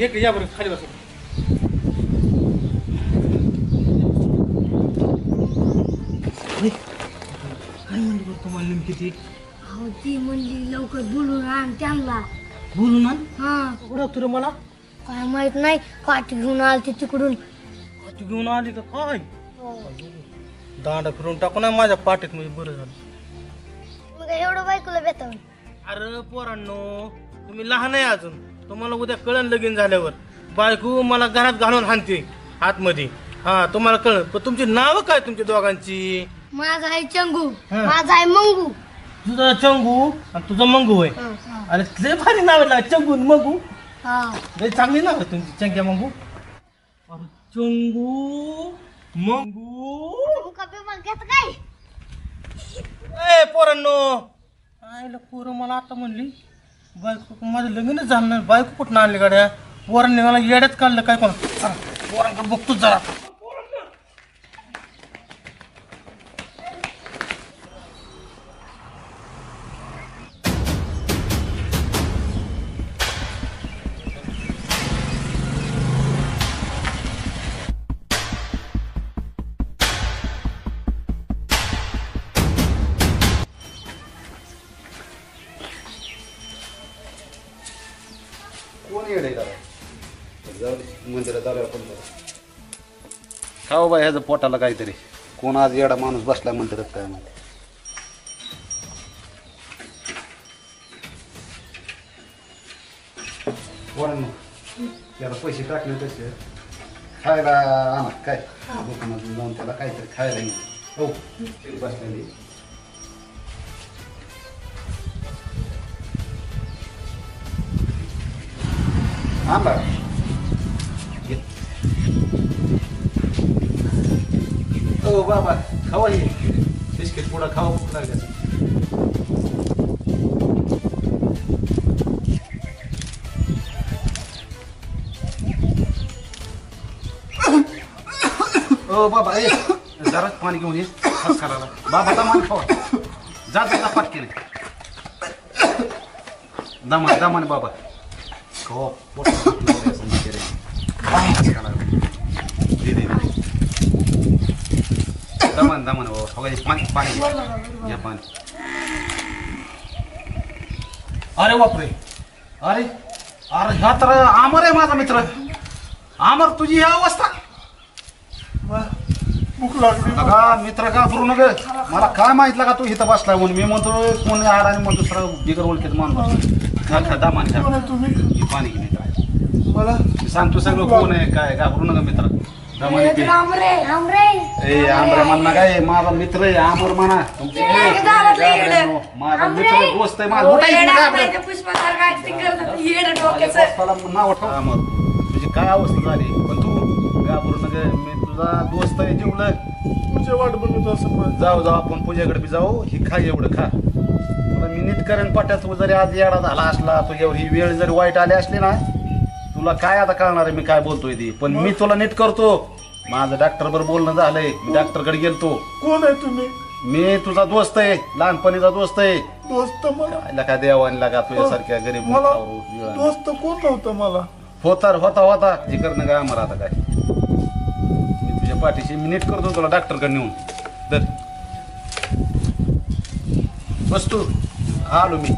एक या बरं खाली बसा. काय म्हणली बरं तुम्हाला नेमकी ती? अहो ती म्हणली लवकर बोलून आण त्यांना. बोलून आण? हा. कुठं तुला मला काय माहित नाही काठी घेऊन आलती तिकडून. तू घेऊन आली का काय? दांडा फिरून टाकू ना माझ्या पाठीत म्हणजे बरं झालं. मग एवढं बायकोला बेतावून. अरे पोरांनो तुम्ही लहान आहे अजून. तुम्हाला उद्या कळण लगीन झाल्यावर बायको मला घरात घालून हाणते आतमध्ये. हा तुम्हाला कळण. पण तुमची नावं काय तुमच्या दोघांची? माझा आहे चंगू, माझा आहे मंगू. तुझा चंगू आणि तुझं मंगू होय. अरे लय भारी नाव आहे चंगू मंगू. लय चांगली नाव आहे तुमची चंग्या मंगू. अरे चंगू मंगू काय ए पोरांनो आईला पोरं मला आता म्हणली बायको माझं लग्नच झालं नाही. बायको कुठं आणली गाड्या? पोरांनी मला येड्यात काढलं काय कोण? पोरांकडे बघतोच जरा. कोण येडे का मंदिरात आल्यावर पण खाऊ बाई ह्याचं पोटाला काहीतरी. कोण आज येडा माणूस बसलाय मंदिरात काय माहिती. कोण त्याला पैसे टाकले तसे खायला आणा काय दुकानात जाऊन त्याला काहीतरी खायला येईल. हो बसलेली आणला हो बाबा खावा ये बिस्किट पुडा खावा भूक लागली. हो बाबा ये जराच पाणी घेऊन ये हात करायला. बाबा दमान खावा जा जा पाटकीने दमान बाबा खावा पोट दमान बाबा पाणी या पाणी. अरे बापरे अरे अरे ह्या तर आमर आहे माझा मित्र. आमर तुझी ह्या अवस्था. भूक लागली मित्र का करू नका. मला काय माहितलं का तू इथं बसलाय म्हणून. मी म्हणतो कोणी आड आणि म्हणतो सर बिगर ओळखीत माणूस दामान तुम्ही पाणी घे मित्र. मला सांगतो सगळं कोण आहे काय घाबरू नका मित्र. दमाने आमरे आमरे म्हणणं काय माझा मित्र आहे आमर म्हणा. माझा मित्र दोस्त आहे माझा नाव ठेव आमर. तुझी काय अवस्था झाली पण तू घाबरू नका. मी तुझा दोस्त आहे जेवढं तुझ्या वाट बनवतो असं. जाऊ आपण पूजेकडे बी जाऊ. ही खा एवढं खा. तुला मी नीट करेन पट्ट्यात. तू जरी आज येडा झाला असला तुझ्यावर ही वेळ जरी वाईट आली असली ना तुला काय आता कळणार आहे मी काय बोलतोय ती. पण मी तुला नीट करतो. माझं डॉक्टर बरोबर बोलणं झालंय. मी डॉक्टरकडे गेलतो. कोण आहे तुम्ही? मी तुझा दोस्त आहे लहानपणीचा दोस्त आहे. दोस्त मला काय देवानी लागा तुझ्यासारख्या गरीब दोस्त कोण नव्हतं मला. होता जिकर न काय आम्हाला आता काय. मी तुझ्या पाठीशी मी नीट करतो तुला डॉक्टरकडे नेऊन. तर बस तू आलो मी.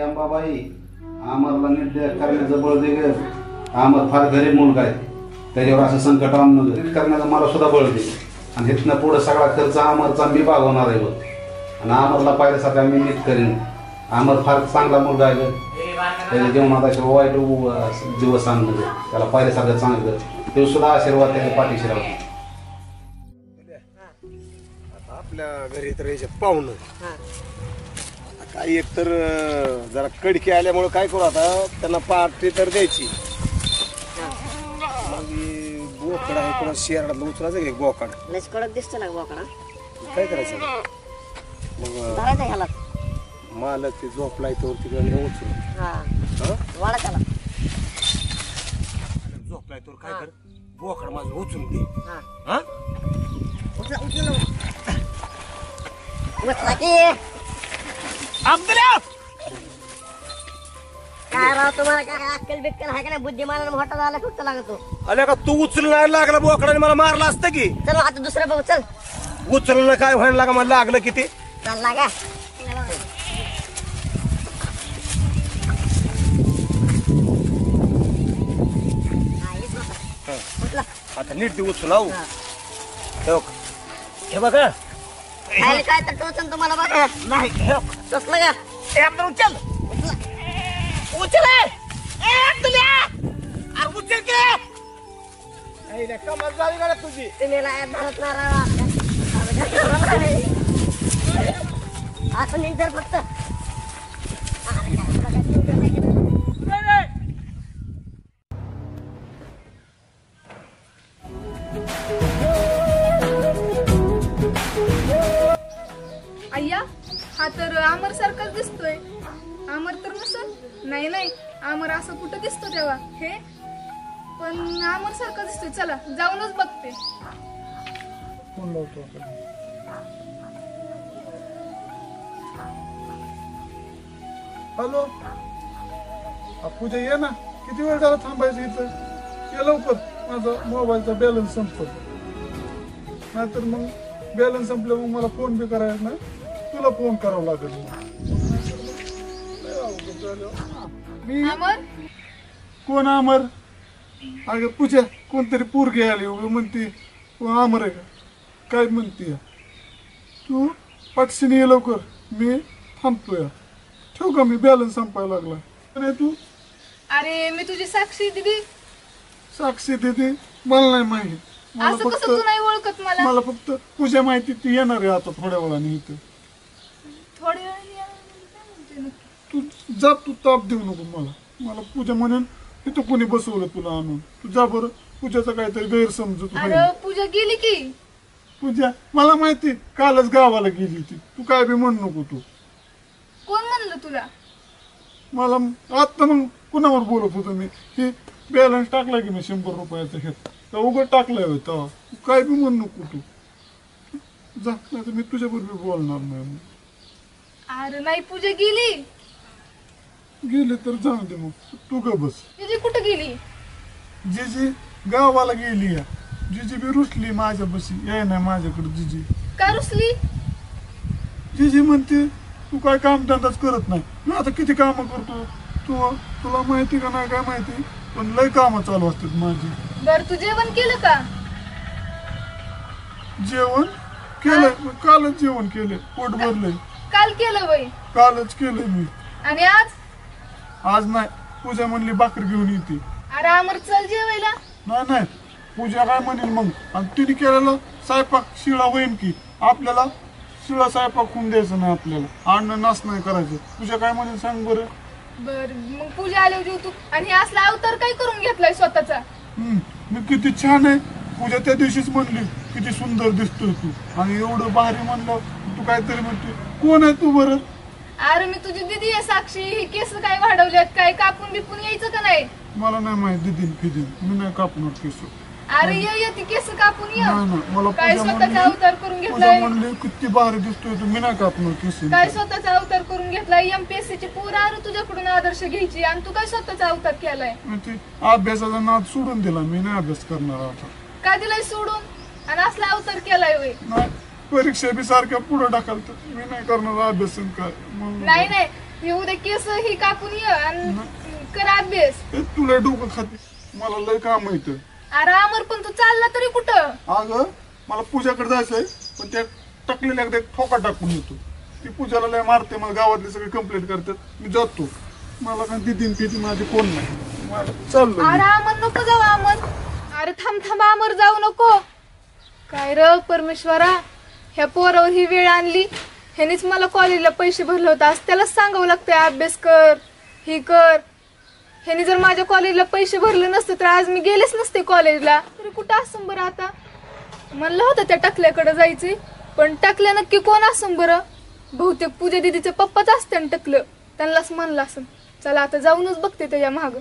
अंबाबाई आम्हाला नीट करण्याचं बळ दे ग. आम्हाला फार गरीब मुलगा आहे. त्याच्यावर असं संकट आणून नीट करण्याचं मला सुद्धा बळ दे. आणि इथनं पुढं सगळा खर्च आमरचा मी भागवणार आहे बघ. आणि आमरला पाहिल्यासारखा मी नीट करेन. आमर फार चांगला मुलगा आहे ग. त्याच्या जीवनात असे वाईट दिवस आणलं त्याला पाहिल्यासारखं चांगलं. ते सुद्धा आशीर्वाद त्याच्या पाठीशी राहतो. आपल्या घरी तर याच्यात पाहुणं काही एक तर जरा कडकी आल्यामुळे काय करू आता त्यांना पार्टी तर द्यायची. मग बोकड आहे कोणा शेरडातलं उचलायचं घे. बोकड कडक दिसतो ना बोकडा. काय करायचं मग मालक ते झोपलाय तो तिकडे उचलू. तर काय कर बोकड माझं उचलून दे हा अब्दुल्ला काय राव तुम्हाला काय अक्कल बिक्कल आहे का नाही बुद्धिमान मोठा झाला फक्त लागतो आले का तू उचलून लागला बोकडाने मला मारला असतं की चल आता दुसरं बघू चल उचलणं काय व्हायला लागा मला लागलं किती चालला का आता नीट ती उचलाव हे बघा खायला काय तर टोचन तुम्हाला बघा नाही टोचलं का एकदम उचल उचल उचल के कमाल झाली का तुझी तुम्ही नाही धरत असं नीट धर फक्त अय्या हा तर आमर सारखाच दिसतोय आमर तर नसल नाही नाही आमर असं कुठं दिसतो तेव्हा हे पण आमर सारखा दिसतोय चला जाऊनच बघते हॅलो पूजा ये ना किती वेळ झाला थांबायचं इथं ये लवकर माझा मोबाईलचा बॅलन्स संपत नाहीतर मग बॅलन्स संपलं मग मला फोन बी करायचा नाही तुला फोन करावा लागेल मी आमर कोण अमर अगं पूजा कोणतरी पोरगी आली उभी म्हणते कोण अमर आहे का काय म्हणते तू पाठशीने ये लवकर मी थांबतोय ठेवू का मी बॅलन्स संपायला लागला अरे तू अरे मी तुझी साक्षी दिदी साक्षी देते मला नाही माहिती असं कसं तू नाही ओळखत मला फक्त पूजा माहिती ती येणार आहे आता थोड्या वेळाने इथं थोड्या वेळाने या म्हणजे काय म्हणते नक्की? तू जा तू ताप देऊ नको मला पूजा म्हणेन इथं कोणी बसवलं तुला आणून तू जा बरं पूजाचा काहीतरी गैरसमजूत होईल अरे पूजा गेली की पूजा मला माहिती कालच गावाला गेली ती तू काय बी म्हण नको तू कोण म्हणलं तुला मला आता मग कुणावर बोलत होतो मी की बॅलन्स टाकला की मी 100 रुपयाचा घेत तर उघड टाकलाय तेव्हा तू काय बी म्हण नको तू जा नाही तर मी तुझ्याबरोबर बोलणार नाही अरे नाही पूजा गेली गेले तर जाऊ दे मग तू ग बस तुझी कुठं गेली जिजी गावाला गेली जिजी बी रुसली माझ्या बशी याय नाही माझ्याकडे जिजी का रुसली जिजी म्हणते तू काय काम धंदाच करत नाही मी आता किती कामं करतो तुला माहिती का नाही काय माहिती पण लय कामं चालू असतात माझी बर तू जेवण केलं का जेवण केलंय कालच जेवण केलंय पोट भरलंय काल केलं बाई कालच केलंय मी आणि आज नाही पूजा म्हणली भाकरी घेऊन येते अरे आमर चल जेवायला नाही पूजा काय म्हणेल मग आणि तिने केलेला स्वयंपाक शिळा होईन की आपल्याला शिळा स्वयंपाक होऊन द्यायचं नाही आपल्याला अन्न नाश नाही करायचं पूजा काय म्हणेल सांग बरं बर मग पूजा आली होती तू आणि असला अवतार काय करून घेतलाय स्वतःचा मी किती छान आहे पूजा त्या दिवशीच म्हणली किती सुंदर दिसतोय तू आणि एवढं भारी म्हणलं तू काहीतरी म्हणते कोण आहे तू बरं अरे मी तुझी दिदी आहे साक्षी हे केस काय वाढवल्यात काय कापून बिपून यायचं का नाही मला नाही माहिती दिदी मी नाही कापणार केस अरे ये ती केस कापून ये नाही मला काय पूजा स्वतःचा अवतार करून पूजा घेतलाय म्हणली किती भारी दिसतोय तू मी नाही कापणार केस काय स्वतःचा अवतार करून घेतलाय एमपीएससी ची पोरं अरे तुझ्याकडून आदर्श घ्यायची आणि तू काय स्वतःचा अवतार केलाय मी ते अभ्यासाचा नाद सोडून दिला मी नाही अभ्यास करणार आता का दिलाय सोडून आणि असला अवतार केलाय होय नाही परीक्षा बी सारख्या पुढे ढकलतात मी नाही करणार अभ्यास काय म्हणून नाही हे उद्या केस ही कापून ये आणि कर अभ्यास हे तुला डोकं खाते मला लय काम येतं अरे अमर पण तू चालला तरी कुठं अगं मला पूजाकडे जायचंय पण त्या टाकलेल्या एकदा एक ठोका टाकून येतो ती पूजाला लय मारते मला गावातले सगळे कंप्लेंट करतात मी जातो मला काय दिदी माझी कोण नाही मला चाललो मी. अरे अमर नको जाऊ अमर अरे थांब अमर जाऊ नको काय र परमेश्वरा ह्या पोरावर ही वेळ आणली ह्यानेच मला कॉलेजला पैसे भरले होते आज त्यालाच सांगावं लागतंय अभ्यास कर ही कर ह्याने जर माझ्या कॉलेजला पैसे भरले नसते तर आज मी गेलेच नसते कॉलेजला तरी कुठं असं बरं आता म्हणलं होतं त्या टकल्याकडे जायचे पण टकल्या नक्की कोण असं बरं बहुतेक पूजा दिदीचे पप्पाच असते आणि टकलं त्यांनाच म्हणलं असं चला आता जाऊनच बघते त्याच्या माग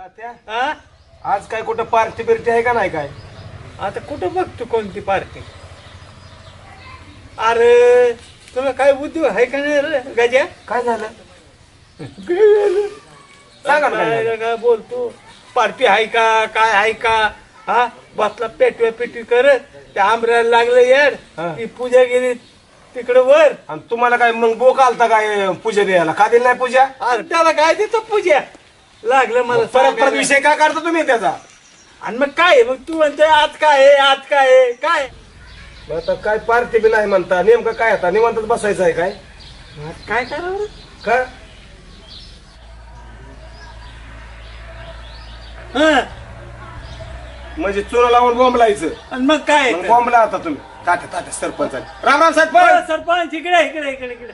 तात्या हा आज काय कुठं पार्टी बिर्टी आहे का नाही काय? आता कुठं बघतो कोणती पार्टी? अरे तुला काय बुद्धी आहे का नाही रे गजा? काय झालं? सांगा काय बोलतो? पार्टी आहे का काय आहे का? हा बसला पेटव्या पेटवी करत त्या आंबऱ्याला लागलं यार. ती पूजा गेली तिकडे वर. आणि तुम्हाला काय मग बोक आलता काय पूजा द्यायला? का दिली नाही पूजा? अरे त्याला काय देतो पूजा लागलं मला परत परत सांगायला. विषय काय काढता तुम्ही त्याचा? आणि मग काय मग तू म्हणते आज काय आहे आज काय आहे काय? मग आता काय पार्टी बी नाही म्हणता, नेमकं काय आता निवांतच बसायचं आहे काय? काय करावं का हा म्हणजे चुना लावून बोंबलायचं? आणि मग काय मग बोंबला आता तुम्ही तात्या तात्या सरपंच राम राम सरपंच. हो, सरपंच इकडे इकडे इकडे इकडे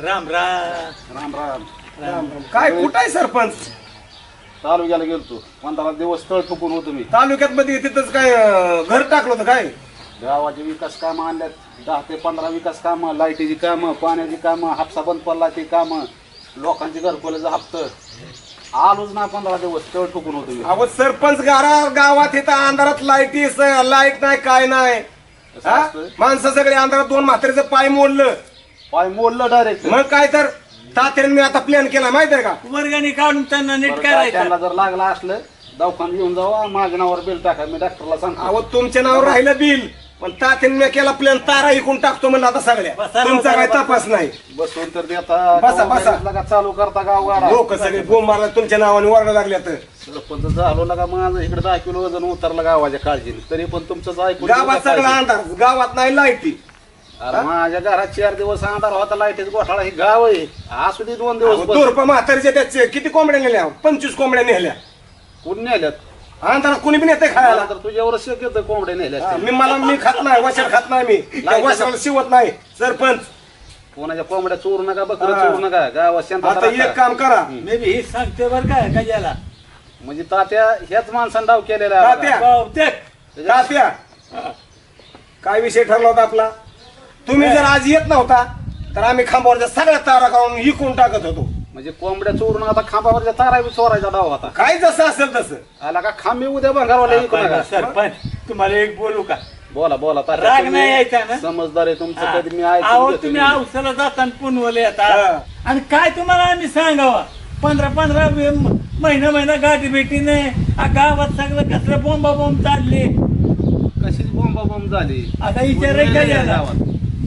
राम राम. राम राम. राम. काय कुठं आहे सरपंच? तालुक्याला गेलतो 15 दिवस तळ टुकून होतो मी. तालुक्यात मध्ये तिथंच काय घर टाकलं होतं काय? गावाचे विकास कामं आणल्यात 10 ते 15 विकास कामं, लाईटीची कामं, पाण्याची कामं, हापसा बंद पडला ती कामं, लोकांची घरकुलाचं हप्तं. आलोच ना 15 दिवस तळ टुकून होतो मी. अहो सरपंच गावात इथं अंधारात लाईट नाही काय नाही. कसं हा? असतं? माणसं सगळे अंधारात 2 म्हातारीचं पाय मोडलं. पाय मोडलं डायरेक्ट. मग काय तर तात्याने मी आता प्लॅन केला माहिती आहे का? वर्गाने काढून त्यांना नीट करायचं. त्यांना जर लागला असलं दवाखान्यात घेऊन जावा, माझ्या नावावर बिल टाका, मी डॉक्टरला सांगतो. अहो तुमच्या नावावर राहिलं बिल, पण तात्याने मी केला प्लॅन तारा इकून टाकतो म्हणलं आता सगळ्या. बसा, तुमचा बसा, काय बसा. तपास नाही. बसवून तर देता बसा, बसा. लगा चालू करता गावगाडा. लोक सगळे बोंब मारला तुमच्या नावाने ओरडा लागल्या तर. सरपंच झालो लगा माझं इकडे 10 किलो वजन उतरलं गावाच्या काळजीने, तरी पण तुमचंच ऐकून गावात सगळा अंधार, गावात नाही लाईटी. अरे माझ्या घरात 4 दिवस अंधार होता, लाईटीच घोटाळा. हे गाव आहे असू दे 2 दिवस बस. दोरपा म्हातारीच्या त्याचे किती कोंबड्या नेल्या? 25 कोंबड्या नेल्या. कोण नेल्यात? अंधारात कोणी पण येते खायला. तर तुझ्यावर शक्य होतं कोंबड्या नेल्या. मी खात नाही, वशात खात नाही, मी त्या वशाला शिवत नाही. सरपंच कोणाच्या कोंबड्या चोरू नका, बकरं चोरू नका, गावात शांतता आता एक राखा. काम करा. मी बी हे सांगते बरं काय गजाला. म्हणजे तात्या ह्याच माणसानं डाव केलेला आहे तात्या. बघा. बहुतेक तात्या, काय विषय ठरला होता आपला? तुम्ही जर आज येत नव्हता तर आम्ही खांबावरच्या सगळ्या तारा काढून विकून टाकत होतो. म्हणजे कोंबड्या चोरून आता खांबावरच्या तारा बी चोरायचा डाव होता. काय जसं असेल तसं. आला का खांबी उद्या भंगारवाले विकू नका. सरपंच तुम्हाला एक बोलू का? बोला बोला तात्या, राग तुम्ही नाही यायचा ना? समजदार आहे तुमचं, हा. कधी मी अहो ऐकून तुम्ही घेतो. औषधाला जाताना पुनवले हा. येतात. आणि काय तुम्हाला आम्ही सांगावा? 15 महिना गाठी भेटीने गावात सगळं कसलं बोंब चालले. कशीच बोंब झाली. आता विचार गावात.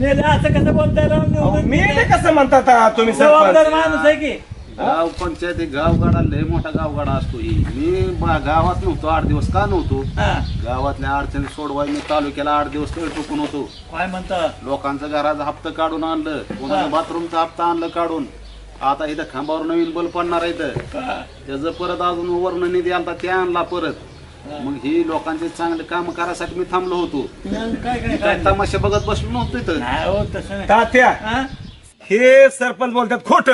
मेले असं कसं बोलताय राव? अहो, निवडून मी गेले. ते कसं म्हणतात तुम्ही जबाबदार सरपंच? माणूस आहे की. गाव पंचायत गावगाडा लय मोठा गावगाडा असतो. मी गावात नव्हतो 8 दिवस. का नव्हतो? हा. गावातल्या अडचणी सोडवाय मी तालुक्याला 8 दिवस तळ टुकून होतो. काय म्हणता? लोकांचं घराचा हप्ता काढून आणलं, कोणाचं बाथरूमचा हप्ता आणलं काढून. आता इथं खांबावर नवीन बल्ब पडणार आहे इथं. त्याचं परत अजून वर्ण निधी आलता ते आणला परत. मग ही लोकांचे चांगले काम करायसाठी मी थांबलो होतो. काय तमाशा बघत बसलो नव्हतो इथं. नाही हो तसं नाही. तात्या, हा? हे सरपंच बोलतात खोट.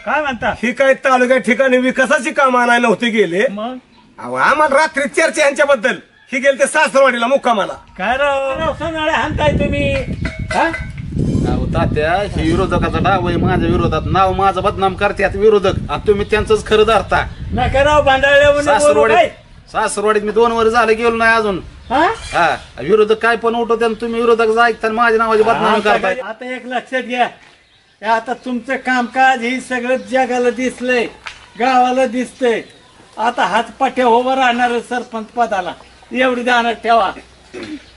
काय म्हणता? ही काय तालुक्या ठिकाणी विकासाची काम आणायला नव्हते गेले. मग अहो, आम्हाला रात्री चर्चा यांच्याबद्दल. ही गेले ते सासरवाडीला मुक्कामाला. काय राव सोनाळे हाणताय तुम्ही? हा? अहो तात्या, हे विरोधकाचा डाव आहे माझ्या विरोधात. नाव माझं बदनाम करतात विरोधक, आणि तुम्ही त्यांचंच खरं धरता. नका राव भांडाळल्यावर सासरवाडीत मी 2 वर्ष झाले गेलो नाही अजून. हा विरोधक काय पण उठवते आणि तुम्ही विरोधक ऐकता माझ्या नावाची बदनामी करताय. आता एक लक्षात घ्या, हे आता तुमचं कामकाज हे सगळं जगाला दिसलंय, गावाला दिसतंय. आता हात पाठ्या उभं राहणार सरपंच पदाला एवढी ध्यानात ठेवा.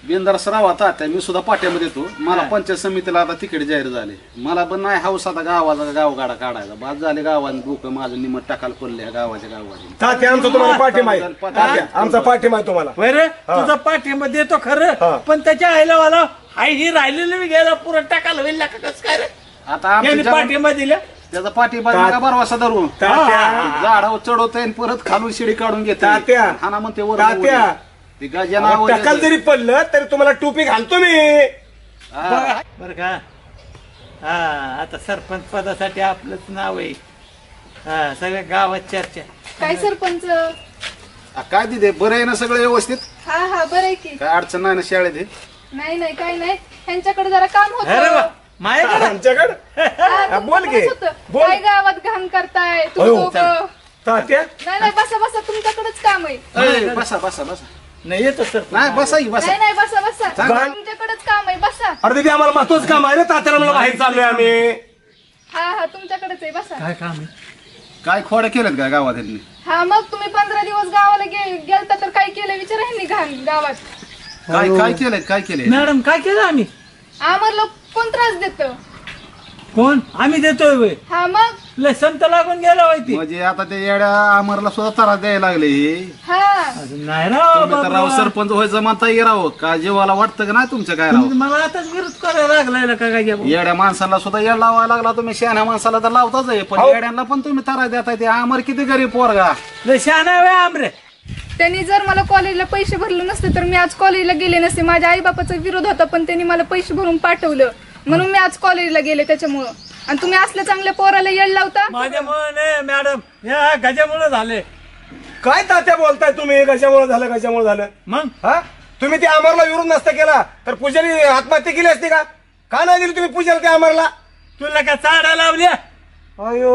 बिंदास राहा तात्या, मी सुद्धा पाट्यामध्ये येतो. मला पंचायत समितीला आता तिकीट जाहीर झाले. मला पण नाही हाऊस आता गावाचा गावगाडा काढायचा. बाद झाले गावाने डोकं माझं निमत टाकायला पडले गावाच्या गावाची. तात्या, आमचा तुम्हाला पाठिंबा आहे. तात्या, आमचा पाठिंबा आहे तुम्हाला. बरं तुझा पाठिंबा देतो खरं, पण त्याच्या आईला वाला आई ही राहिलेलं मी गेला पुरं टाकायला वेळ लागत कसं काय रे? आता यांनी पाठिंबा दिला. त्याचा पाठिंबा नका बरवासा धरून. झाडावर चढवतय परत खालून शिडी काढून घेत. तात्या, हाना म्हणते वर तात्या, ते गाज्या नाव टकाल जरी पडलं तरी तुम्हाला टोपी घालतो मी. बर का? हा आता सरपंच पदासाठी आपलंच नाव आहे. हा सगळ्या गावात चर्चा. काय सरपंच? काय दिदे बरं आहे ना सगळं व्यवस्थित? हा हा बरं आहे की. काय अडचण नाही ना शाळेत? हे नाही नाही काय नाही, ह्यांच्याकडे जरा काम अरे वा, होतं. माझ्याकडे आमच्याकडे हा, बोल तुमचं की. म्हणत होतं. बोल. काय गावात घाण करताय अयो, तुम्ही दोघं? तात्या नाही नाही बसा बसा तुमच्याकडेच काम आहे. बसा बसा बसा नाही येतो सर. नाही बसा की बसा नाही नाही बसा बसा सांगा. तुमच्याकडेच काम आहे बसा. अरे दीदी आम्हाला महत्वाचं काम आहे रे तात्याला मला बाहेर चाललोय आम्ही. हा हा तुमच्याकडेच आहे बसा. काय काम आहे? काय खोड्या केल्यात का गावात यांनी? हा मग तुम्ही 15 दिवस गावाला गेलता तर काय केलं विचारा ह्यांनी गावात. काय काय केलंय काय केलंय? मॅडम काय केलं आम्ही? आम्हाला कोण त्रास देत? कोण आम्ही देतोय होय? हा मग लय संत लागून गेला होती. म्हणजे आता ते येड्या अमरला सुद्धा त्रास द्यायला लागले. हा नाही राव तुम्ही तर राव बाबा. सरपंच व्हायचं म्हणता ये राव का जीवाला वाटतं का नाही तुमचं काय राव? मला आताच विरोध करायला लागलाय का काय? येड्या माणसाला सुद्धा येड लावायला लागला तुम्ही. शहाण्या माणसाला तर लावताच आहे पण हो. येड्यांना पण तुम्ही त्रास देताय. ते अमर किती गरीब पोरगा. लय शहाणा आहे आमरे. त्यांनी जर मला कॉलेजला पैसे भरले नसते तर मी आज कॉलेजला गेले नसते. माझ्या आई बापाचा विरोध होता पण त्यांनी मला पैसे भरून पाठवलं म्हणून मी आज कॉलेजला गेले त्याच्यामुळं. आणि तुम्ही असल्या चांगल्या पोराला येड लावता. माझ्यामुळे नाही मॅडम, या गजामुळे झाले. काय तात्या बोलताय तुम्ही? कशामुळे झालं? मग हा तुम्ही ते अमरला विरोध नसता केला तर पूजारी आत्महत्या केली असती का नाही दिली तुम्ही पूजाला त्या अमरला? तुला का चाडा लावल्या? अयो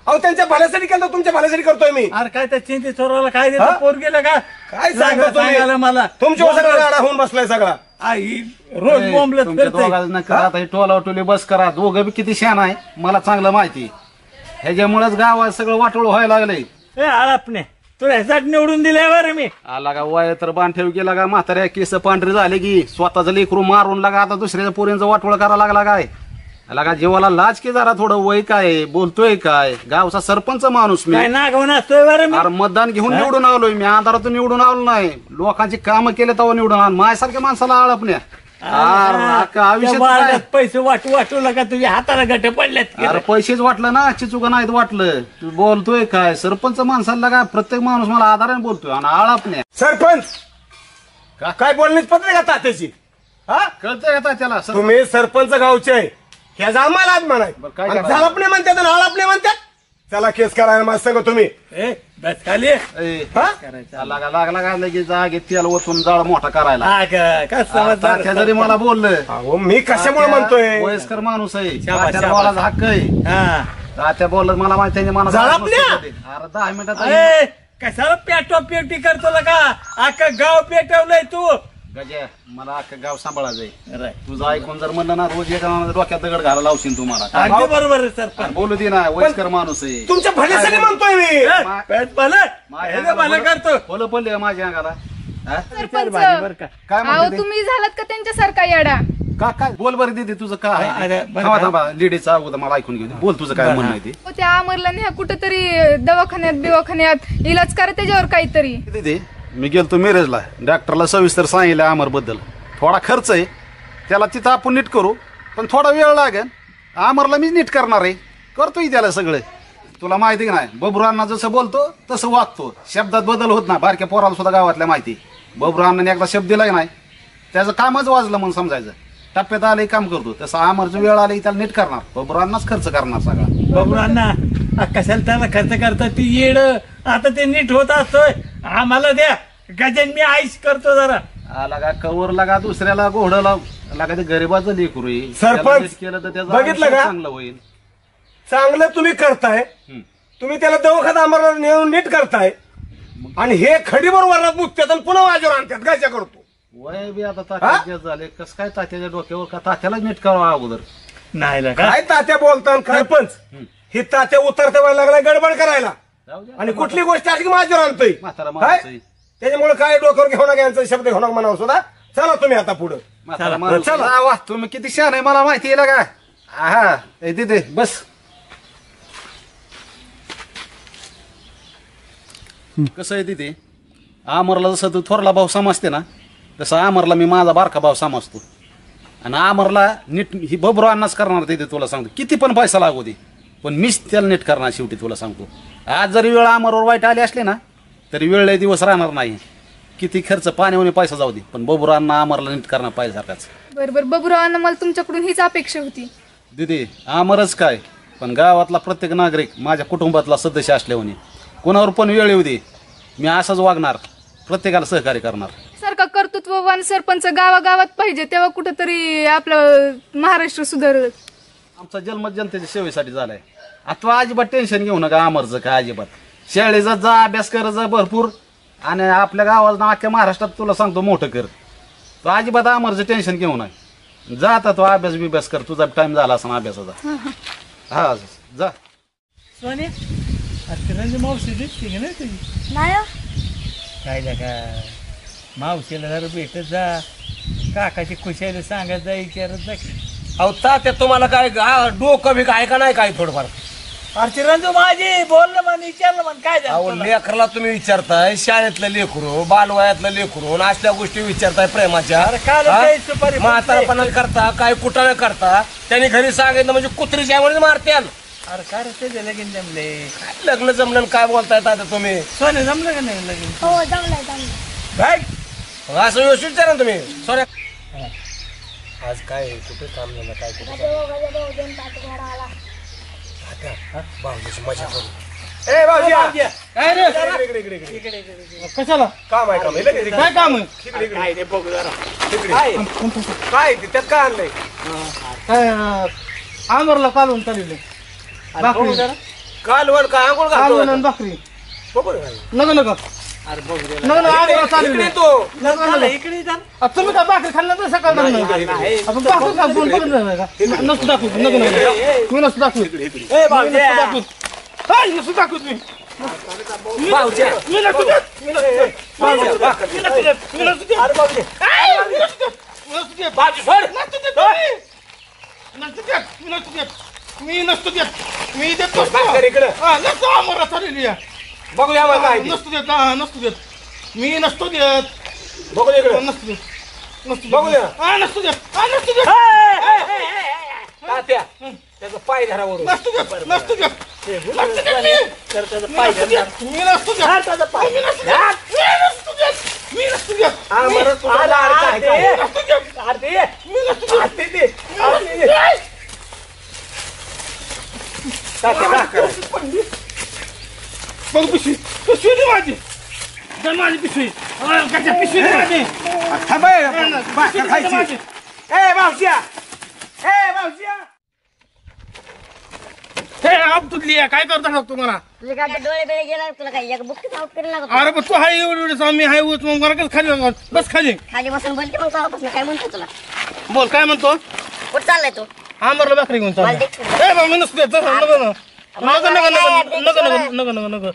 अहो त्यांच्या भल्यासाठी केलं तुमच्या भल्यासाठी करतोय मी. अरे काय त्या चिंती चोराला काय हा? देतो पोर गेलं का? काय सांगतो सांगायला तुम्ही? मला तुमच्या सगळा राडा होऊन बसलाय सगळा. आई रोज बोंबलत तुमच्या फिरते. दोघांना करा आता हे टोला टोली बस करा. दोघं बी किती शहाणा आहे मला चांगलं माहिती. ह्याच्यामुळेच गावात सगळं वाटोळ व्हायला लागलंय. ए आळापणे तुला ह्यासाठी निवडून दिलंय बरं मी. आला का वय तर बांधठेव गेला का म्हाताऱ्या केस पांढरे झाले की स्वतःचं लेकरू मारून लागा आता दुसऱ्याच्या पोरींचं वाटोळ करायला लागला काय? आला का जीवाला लाज की जरा थोडं वय काय बोलतोय काय? गावचा सरपंच माणूस मी. काय नागवून असतोय बरं मी. अरे मतदान घेऊन निवडून आलोय मी. अंधारातून निवडून आलो नाही. लोकांची कामं केले तेव्हा निवडून आलो. माझ्यासारख्या माणसाला आळपण्या त्या पैसे वाटू का तुझ्या हाताला गट पडल्यात. अरे पैसेच वाटलं ना चिचुका नाहीत वाटलं. तू बोलतोय काय? सरपंच माणसाला काय प्रत्येक माणूस मला आधाराने बोलतोय आणि आळपण्या. सरपंच काय बोलणीच पत्र का तात्याची? हा कळतंय का त्याला? तुम्ही सरपंच गावचे आहे ह्याचा आम्हाला आज म्हणाय. बरं, काय करायचं? झालपणे म्हणतात आणि आळपणे म्हणतात. चला केस करायला माझं सांगा तुम्ही. ए बस खाली हा लागला का लगेच जागेत तेल ओतून जाळ मोठा करायला. काय समजदार तात्या जरी मला बोललं अहो मी कशामुळे म्हणतोय? वयस्कर माणूस आहे. शाबास, तात्याला शाबास. बोलायचा हक्क आहे. हा. तात्या बोलत मला माहिती आहे मला झाळपण्या? अरे 10 मिनिटात ए, कशाला पेटो पेटी करतो का? अख्खं गाव पेटवलंय तू. गजा मला अख्खं गाव सांभाळायचंय. अरे, तुझं ऐकून जर म्हणलं ना रोज एका डोक्यात दगड घाला लावशील तुम्हाला. अगदी बरोबर आहे सरपंच. बोलू दे ना वयस्कर माणूस आहे. तुमच्या भल्यासाठी म्हणतोय मी. ए, पेट भलं करतो. बोल पडले माझ्या अंगाला. हा? विचार भारी बरं का. काय अहो म्हणते ते? तुम्ही झालात का त्यांच्यासारखा येडा? काय बोल बरं दीदी तुझं काय आहे? अरे, बरं थांबा का? थांबा लेडीचा अगोदर मला ऐकून घेऊ दे. बोल तुझं काय म्हणणं आहे ते. हो, त्या अमरला न्या कुठंतरी दवाखान्यात इलाज करा त्याच्यावर काहीतरी. दीदी मी गेलतो मिरजला. डॉक्टरला सविस्तर सांगितलं अमर बद्दल. थोडा खर्च आहे त्याला तिथं आपण नीट करू पण थोडा वेळ लागेल. अमरला मी नीट करणार आहे. करतोय त्याला सगळं. तुला माहिती की नाही बबरूअण्णा जसं बोलतो तसं वागतो. शब्दात बदल होत नाही. बारक्या पोराला सुद्धा गावातल्या माहिती. बबरूअण्णाने एकदा शब्द दिला की नाही त्याचं कामच वाजलं म्हणून समजायचं. टप्प्यात आलंय काम करतो तसं अमरची वेळ आली त्याला नीट करणार. बबरूअण्णाच खर्च करणार सगळा. बघू अण्णा कशाला त्याला खर्च करतात ती येड. आता ते नीट होत असतोय. आम्हाला द्या गजन मी आईश करतो जरा. आला का कवर लागा दुसऱ्याला घोडं लागा ते गरीबाचं लेकरू आहे. सरपंच, त्याला नीट केलं तर त्याचं बघितलं आयुष्य का? चांगलं होईल. चांगलं तुम्ही करताय. तुम्ही त्याला दवाखान्यात आम्हाला नेऊन नीट करताय आणि हे खडी बरोबर बुकतात आणि पुन्हा माझ्यावर आणतात. काय करतो? वय बी आता तात्याचे झाले. कसं काय तात्याच्या डोक्यावर का तात्याला नीट करावं अगोदर. नाही ना का काय तात्या बोलतात सरपंच? ही तात्या उतरते व्हायला लागलाय गडबड करायला जाऊ दे. आणि कुठली गोष्ट अशी की माझ्यावर आणतोय. म्हातारा माणूस काय आहे. त्याच्यामुळे काय डोक्यावर घेऊ नका यांचा शब्द घेऊ नका म्हणावं सुद्धा. चला तुम्ही आता पुढं. म्हातारा माणूस आहे. वा, वा, तुम्ही किती शहाण आहे मला माहिती आहे का? हा ए तिथे बस. कसं आहे तिथे आमरला जसं तू थोरला भाऊ समजते ना तसं आमरला मी माझा बारका भाऊ समजतो. आणि आमरला नीट ही बबरू अन्नाच करणार तिथे तुला सांगतो. किती पण पैसा लागू दे पण मीच त्याला नीट करणार शेवटी तुला सांगतो. आज जरी वेळ आमरवर वाईट आली असली ना तरी वेळ लय दिवस राहणार नाही. किती खर्च पाण्याने पैसा जाऊ दे पण बबरू अण्णा आमरला नीट करणार पाहिजे सारखाच. बरोबर बबुरावांना मला तुमच्याकडून हीच अपेक्षा होती. दिदी आमरच काय पण गावातला प्रत्येक नागरिक माझ्या कुटुंबातला सदस्य असल्याने कोणावर पण वेळ येऊ दे मी असाच वागणार. प्रत्येकाला सहकार्य करणार. सारखा कर्तृत्ववान सरपंच गावागावात पाहिजे तेव्हा कुठंतरी आपलं महाराष्ट्र सुधारत. आमचा जन्म जनतेच्या सेवेसाठी झालाय. आता अजिबात टेन्शन घेऊ नका अमरचं काय अजिबात. शाळेचा जा, अभ्यास करायचा भरपूर, आणि आपल्या गावाला अख्ख्या महाराष्ट्रात तुला सांगतो मोठं कर. तू अजिबात आमरचं टेन्शन घेऊ नये. जा आता तू अभ्यास कर, तुझा टाइम झाला असं अभ्यासाचा. हा जा. सोने रंजू मावशी दिसते की नाही तुझी? नाही हो. काय का मावशीला जरा भेटत जा, काकाची खुशाली सांगत जा, विचारत जा. अहो तात्या तुम्हाला काय डोकं बी काय का नाही काय थोडंफार? अरे रंजू माझी बोललं म्हण, विचारलं म्हण, काय अहो झालं? लेकरला तुम्ही विचारताय, शाळेतलं लेकरू, बालवयातलं लेकरू, आणि असल्या गोष्टी विचारताय प्रेमाच्या. काय हा? ते सुपारी म्हातारपणा करता, काय कुटाळा करता, त्यांनी घरी सांगितलं म्हणजे कुत्रीच्या आवडीने मारत्याल. अरे काय रे ते लगीन जमले? काय लग्न जमलं काय बोलताय आता तुम्ही? सोने जमलं का नाही लगीन? हो जमलंय जमलंय. काय असं व्यवस्थित विचारा ना तुम्ही. सॉरी आज काय कुठे काम झालं, काय कुठे भाऊजीची मजा करू. ए भाऊजी काय रे कशाला? काम आहे काम आहे लगेच काय काम आहे? काय रे बघ जरा काय ते त्यात काय आणलंय? काय आमरला कालवून चालले भाकरी. कालवण काय आंघोळ कालवून घालतो आणि भाकरी. बघू रे. नका नका अरे बघू रे. नका नका आमरला चालले. इकडे तो तुम्ही काय भाकरी खाल्लं तर सकाळ आपण भाकरी खाऊन बघत नाही का? नसतो दाखवत. नका नका मी नसतो दाखवत. ए भाऊजी नसतो दाखवत मी. भाऊजी मी नसतो देत. मी नसतो देत. मी नसतो देत. मी नसतो देत. अरे भाऊजी मी नसतो देत. मी नसतो देत. भाऊजी सोड. नसतो देत मी. नसतो देत. मी नसतो देत. मी नसतो देत. मी देतो. भाकर इकडं. हा नसतो आमरला चाललेली आहे. बघू द्या मला काय ते. नसतो देत. हा नसतो देत. मी नसतो देत. बघू दे इकडं. नसतो देत. नसतो देत. बघू द्या. हा नसतो देत. हा नसतो देत. तात्या त्याचा पाय धरा वरून. नसतो देत. नसतो देत. नसतो देत मी. तर त्याचा पाय नसतो धरा. देत. मी नसतो देत. त्याचा पाय मी नसतो देत. मी नसतो देत. मी नसतो देत. हा बरं तू आला अरे काय मी नसतो देत. अरे मी नसतो देत. ते ते तात्या भाकर बघ पिशवी. पिशवी दे माझी. दे माझी पिशवी. कशा पिशवी दे माझी. भाकर खायची. ए भाऊजिया ए भाऊजिया हे अब्दुल्ली काय करता तुम्हाला? तुझे काय डोळे बिळे गेला तुला काय एक बुक्की आउट करेल ना अरे पण तू हाय एवढं आम्ही हाय उच मग मला खाली बघ. बस खाली. खाली बसून बोलते मग तेव्हापासून काय म्हणतो तुला बोल काय म्हणतो? कुठं चाललाय तू आमरला भाकरी घेऊन चालला. ए मग मी नसतो देत. नको ना. नको नको नको नको नको नको नको नको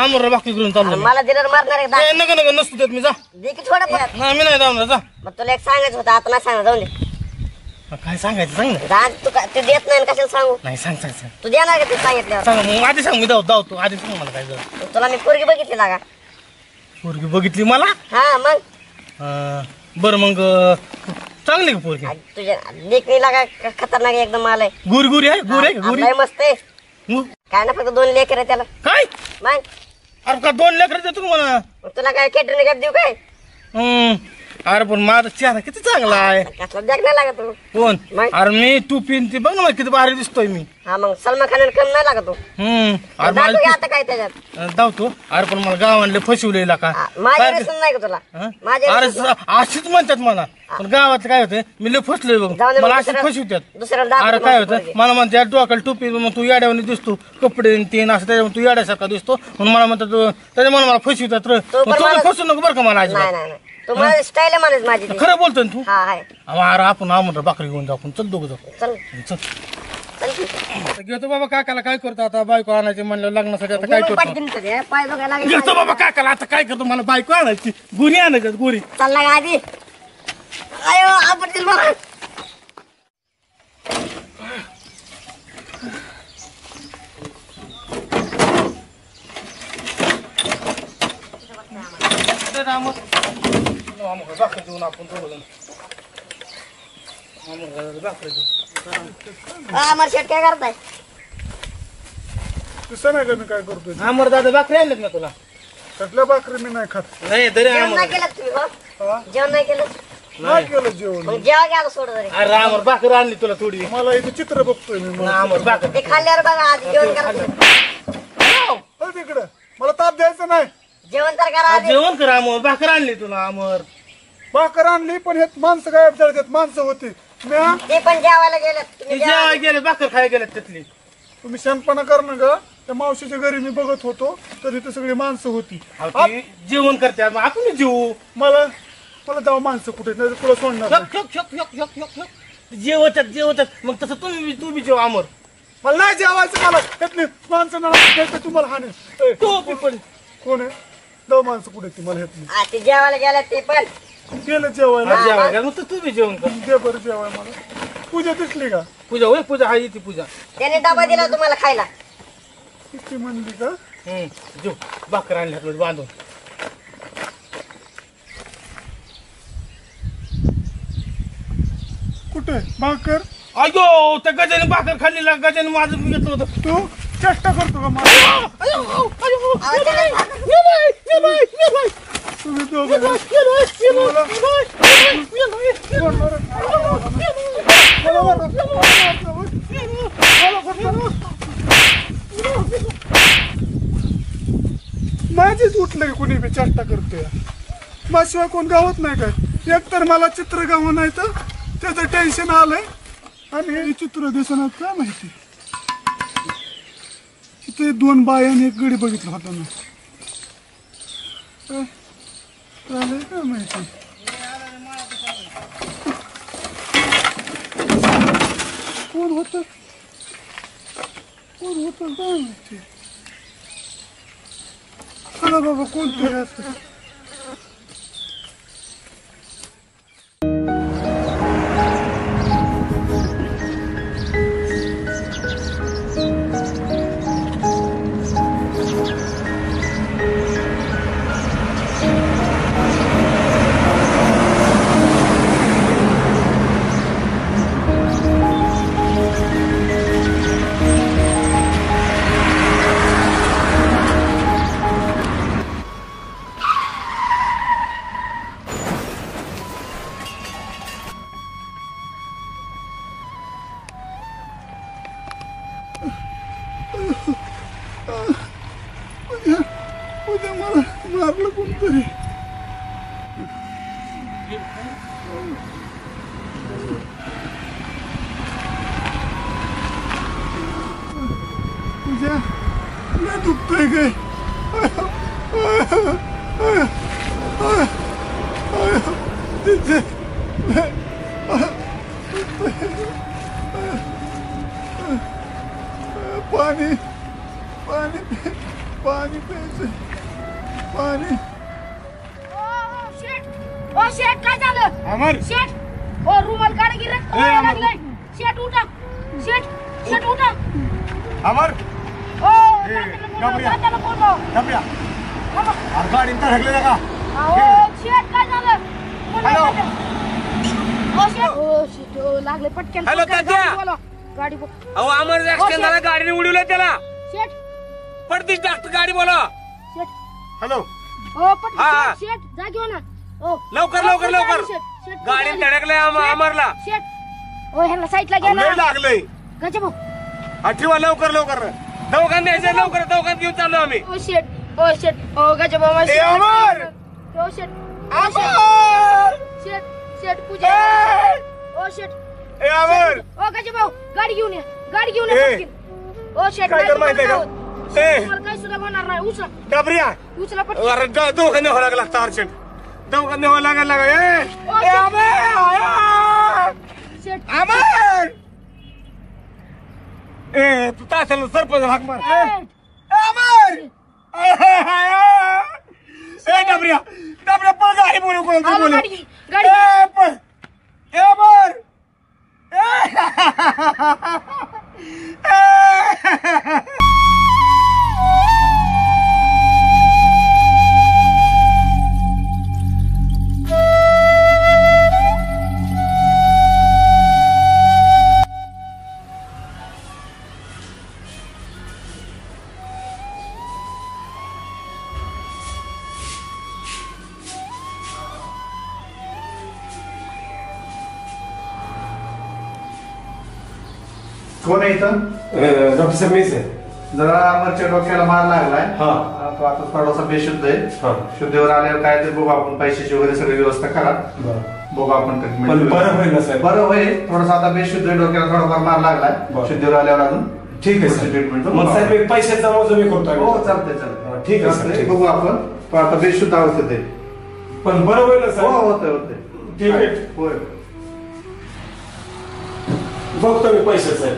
आमरला भाकरी घेऊन चाललो. मला दिलं मारणार एकदा ए नको नको नसतो देत मी. जा दे की थोडं फार. ना मी नाही जाणार. जा मग तुला एक सांगायचं होतं आता नाही सांगा जाऊन दे काय सांगायचं सांग ना. जा तू तू देत नाही ना कशाला सांगू नाही सांग सांग सांग तू देणार का तू सांगितल्यावर सांग मग आधी सांग. मी धावतो आधी सांग मला काय झालं. तुला मी पोरगी बघितली लागा पोरगी बघितली मला. हा मग बरं मग चांगली का पोरगी? तुझ्या लेकरी लागा खतरनाक एकदम आलाय गुरी गुरी आहे गुरी आहे गुरी. लय मस्त आहे मग काय ना फक्त 2 लेकर आहे त्याला काय? मग अरे का 2 लेकर देतो का मला? मग तुला काय केटरिंग देऊ काय अरे पण माझा चेहरा किती चांगला आहे. कसला जग नाही लागत तू कोण? मग? अरे मी टोपी ती बघ ना मला किती भारी दिसतोय मी. हा मग सलमान खान कम नाही लागत तू अरे दाखव की मला आता काय त्याच्यात धावतो. अरे पण मला गावांले फसवलेला का? माझ्या व्यसन नाही का तुला हं? माझ्या अरे व्यसन- अशीच म्हणतात मला. पण गावात काय होतं मी लय फसलोय बघ. जाऊ दे मग मला अशीच दुसऱ्या- फसवतात. दुसऱ्याला दाखव अरे तू काय माझी होतं पोरगी. मला म्हणते डोक्याला टोपी मग तू याड्यावर दिसतो कपडे तीन असं त्याच्यावर तू याड्यासारखा दिसतो म्हणून मला म्हणतात त्याच्या मला फसवतात रे. तो पण मग मला- फसू नको बरं का मला नाही अजिबात. नाही नाही तू माझी स्टाईल आहे म्हणायची माझी ती. खरं बोलतोय ना तू. हा हाय अरे आपण आमंत्रण भाकरी घेऊन जाऊ आपण. चल दोघं जाऊ. चल चल चल की. आता घेतो बाबा काकाला काय करतो आता बायको आणायची म्हणलं लग्नासाठी आता काय मग करतो? पटकन कर हे, पाय बघायला लागले घेतो बाबा काकाला आता काय करतो मला बायको आणायची गुरी आणायची गुरी. चालला का आधी अयो आपण बघा भाकरी देऊन आपण दोघं भाकरी देऊ. अमर शेट काय करताय दिसत नाही का मी काय करतोय? अमर दादा भाकरी आणल्यात ना तुला? कसल्या भाकरी मी नाही खात. नाही तरी जेवण अमर नाही केलं तुम्ही हो जेवण नाही केलं नाही केलं जेवण. मग जेवा घ्यायला सोड तरी अरे अमर भाकरी आणली तुला थोडी. मला इथे चित्र बघतोय मी. अमर भाकरी ते खाल्ल्यावर बघा आधी जेवण करा हो तिकडे मला ताप द्यायचं नाही. जेवण तर करा आधी जेवण कर अमर भाकरी आणली तुला अमर. भाकर आणली पण हे माणसं गायब झाले. माणसं होती. मी ते पण जेवायला गेलं तुम्ही ती जेवाय गेले भाकर खायला गेल्यात तिथली. तुम्ही शानपणा कर ना ग. त्या मावशीच्या घरी मी बघत होतो तर इथे सगळी माणसं होती. अहो, ती जेवण करते आपण जेवू. मला तेव्हा माणसं कुठे नाही तुला सोडणार नाही. जेवतात मग तसं तू बी जेव अमर. मला नाही जेवायचं. मला त्यातली माणसं नाही तुम्हाला हाणे. टोपी पण कोण आहे दव माणसं कुठे ती मला ह्यातली आ, ते जेवायला गेला ते पण गेलं जेवायला. जेवायला मग तू बी जेवण कर. दे बरं जेवाय मला. पूजा दिसली का? पूजा होय पूजा हा येते पूजा. त्याने डबा दिला तुम्हाला खायला. किती म्हणली का? जेव भाकर आणल्या बांधून. कुठे भाकर? अयो त्या गजाने भाकर खाल्लेला गजाने माझं घेतलं होतं. तू चेष्टा करतो का मला? तुम्ही दोघं माझीच उठलं की कुणी बी चेष्टा करतोय. माझ्याशिवाय कोण गावत नाही काय? एक तर मला चित्र गाव नाही तर त्याचं टेन्शन आलंय आणि हे चित्र दिसणार काय माहिती. इथे 2 बायाने एक गडी बघितलं होता ना. काय माहिती. कोण होत काय माहिती. चला बाबा कोणतरी असं. उद्या मला मारलं कोणतरी. उद्या नाही दुखतंय काय? पाणी पाणी पाणी प्यायचं. पाणी. ओ शेट काय झालं? अमर शेट ओ रुमाल काढ की रे. लागलंय. शेट उठा. शेट उठा. अमर ओ गबरिया. त्याला बोलव. गबरिया अरे गाडी तर हगले का? ओ शेट काय झालं? हॅलो. ओ शेट ओ लागले पटकन. हॅलो, तात्या. बोला. गाडी अहो अमर ऍक्सिडेंट झाला गाडीने उडवलं त्याला. शेट पडतीस डॉक्टर गाडी बोला. शेट हॅलो. ओ पटकन. हा. शेट जा घेऊन या. ओ लवकर गाडी धडकलंय अमरला. शेट ओ ह्याला साईडला घ्या ना. लागलंय. गजब. ठेवा लवकर दवाखान्यात न्यायचं. लवकर दवाखान्यात घेऊन चाललो आम्ही. ओ शेट ओ गजब. अमर. ओ शेट अमर. शेट पूजा. ओ शेट ए अमर. ओ गजब गाडी घेऊन या. पटकन. ओ शेट काय कर माहितीये का? तुम्हाला काही सुद्धा होणार नाही. उचला गबरिया पटकन. अरे दवाखान्यात न्यावं लागला अर्जंट. दवाखान्यात न्यावं लागायला ओ, अमर. शेट अमर. ए तू तासाला सरपंच हाक मार. अमर. ए डबरिया पळ गाडी बोलू कोण तू बोलू. गाडी ए पळ. ए अमर. कोण आहे इथं? डॉक्टर साहेब मीच आहे. जरा अमरच्या डोक्याला मार लागलाय. हा. तो आता थोडासा बेशुद्ध आहे. शुद्धीवर आल्यावर काय ते बघू आपण. पैशाची वगैरे सगळी व्यवस्था करा. बघू आपण बरं होईल ना साहेब? बरं होईल. थोडासा आता बेशुद्ध आहे. डोक्याला थोडाफार मार लागलाय. शुद्धीवर आल्यावर अजून ठीक आहे सर. ट्रीटमेंट मग साहेब एक पैशाचा मोज मी करतो हो चालतंय चालतंय. ठीक आहे सर. चालतंय. बघू आपण पण आता बेशुद्ध अवस्थेत आहे. पण बरं होईल ना हो साहेब? होतंय होतंय. ठीक आहे. होय. बघतो मी पैशाचं.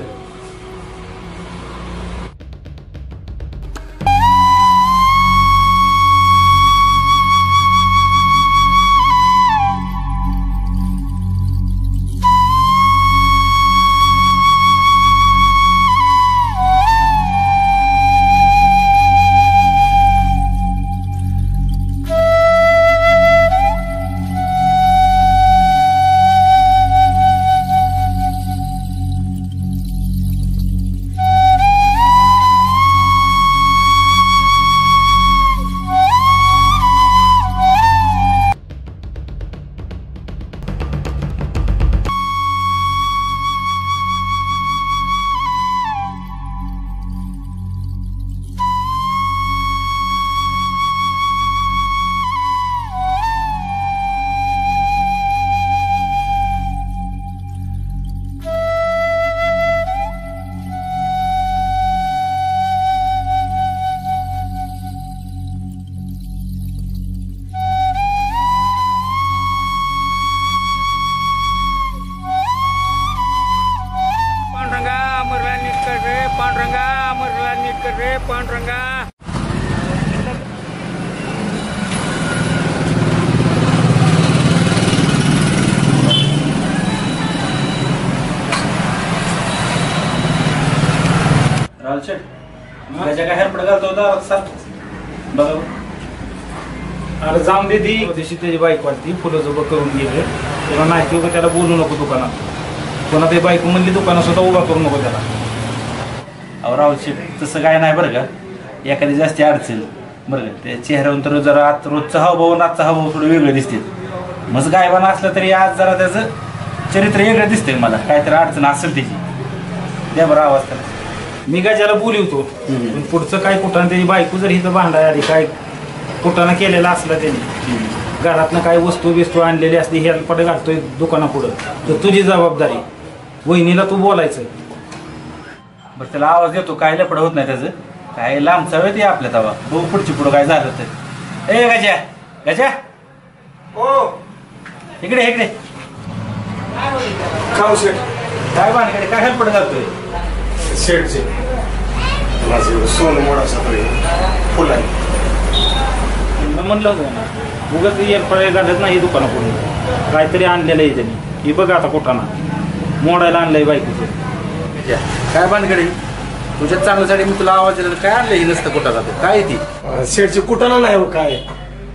त्याच्या काय हेरपड घालतो होता बघा. अरे जाऊन दे ती तशी त्याची बाईक वाटती फुलं जोबं करून गेले तेव्हा नाही किंवा त्याला बोलू नको दुकानात. पुन्हा ते बाईक म्हणली दुकानात सुद्धा उभा करू नको त्याला. अहो रावशे तसं काय नाही बरं का. एखादी जास्ती अडचण बरं का त्या चेहऱ्यावरून तर जरा आत रोजचा हावभाव आणि आजचा हावभाव थोडं वेगळं दिसते. मग गायबान असलं तरी आज जरा त्याचं चरित्र वेगळं दिसतंय मला. काहीतरी अडचण असेल त्याची. द्या बरं आवाज त्याला. मी गजाला बोलवतो पण पुढचं काय कुठं त्याची बायको जर इथं भांडाय आली काय कुठाना केलेला असला त्यांनी घरातनं काय वस्तू बिस्तू आणलेली असली हेलपट घालतोय दुकानापुढं तर तुझी जबाबदारी. वहिनीला तू बोलायचं. बरं त्याला आवाज देतो काय लपड होत नाही त्याचं. काय लांबचा वेळ ते आपल्या तवा बघू पुढची पुढं काय झालं तर. ए गजा गजा हो इकडे इकडे खाऊ शेट. काय बांधकडे काय हेलपट घालतोय. शेटचे माझं सोनं मोडा सगळे फुलं म्हणलं होतं ना उगाच हेलपट घालत नाही दुकानापुढून काहीतरी आणलेलं आहे त्यांनी. ही बघ आता कुठाना मोडायला आणलंय बायकोचं. काय बांधकडे तुझ्या चांगल्यासाठी मी तुला आवाज दिला काय आणलं ही नसतं कुठाला काय ती शेटची कुठाना नाही हो काय.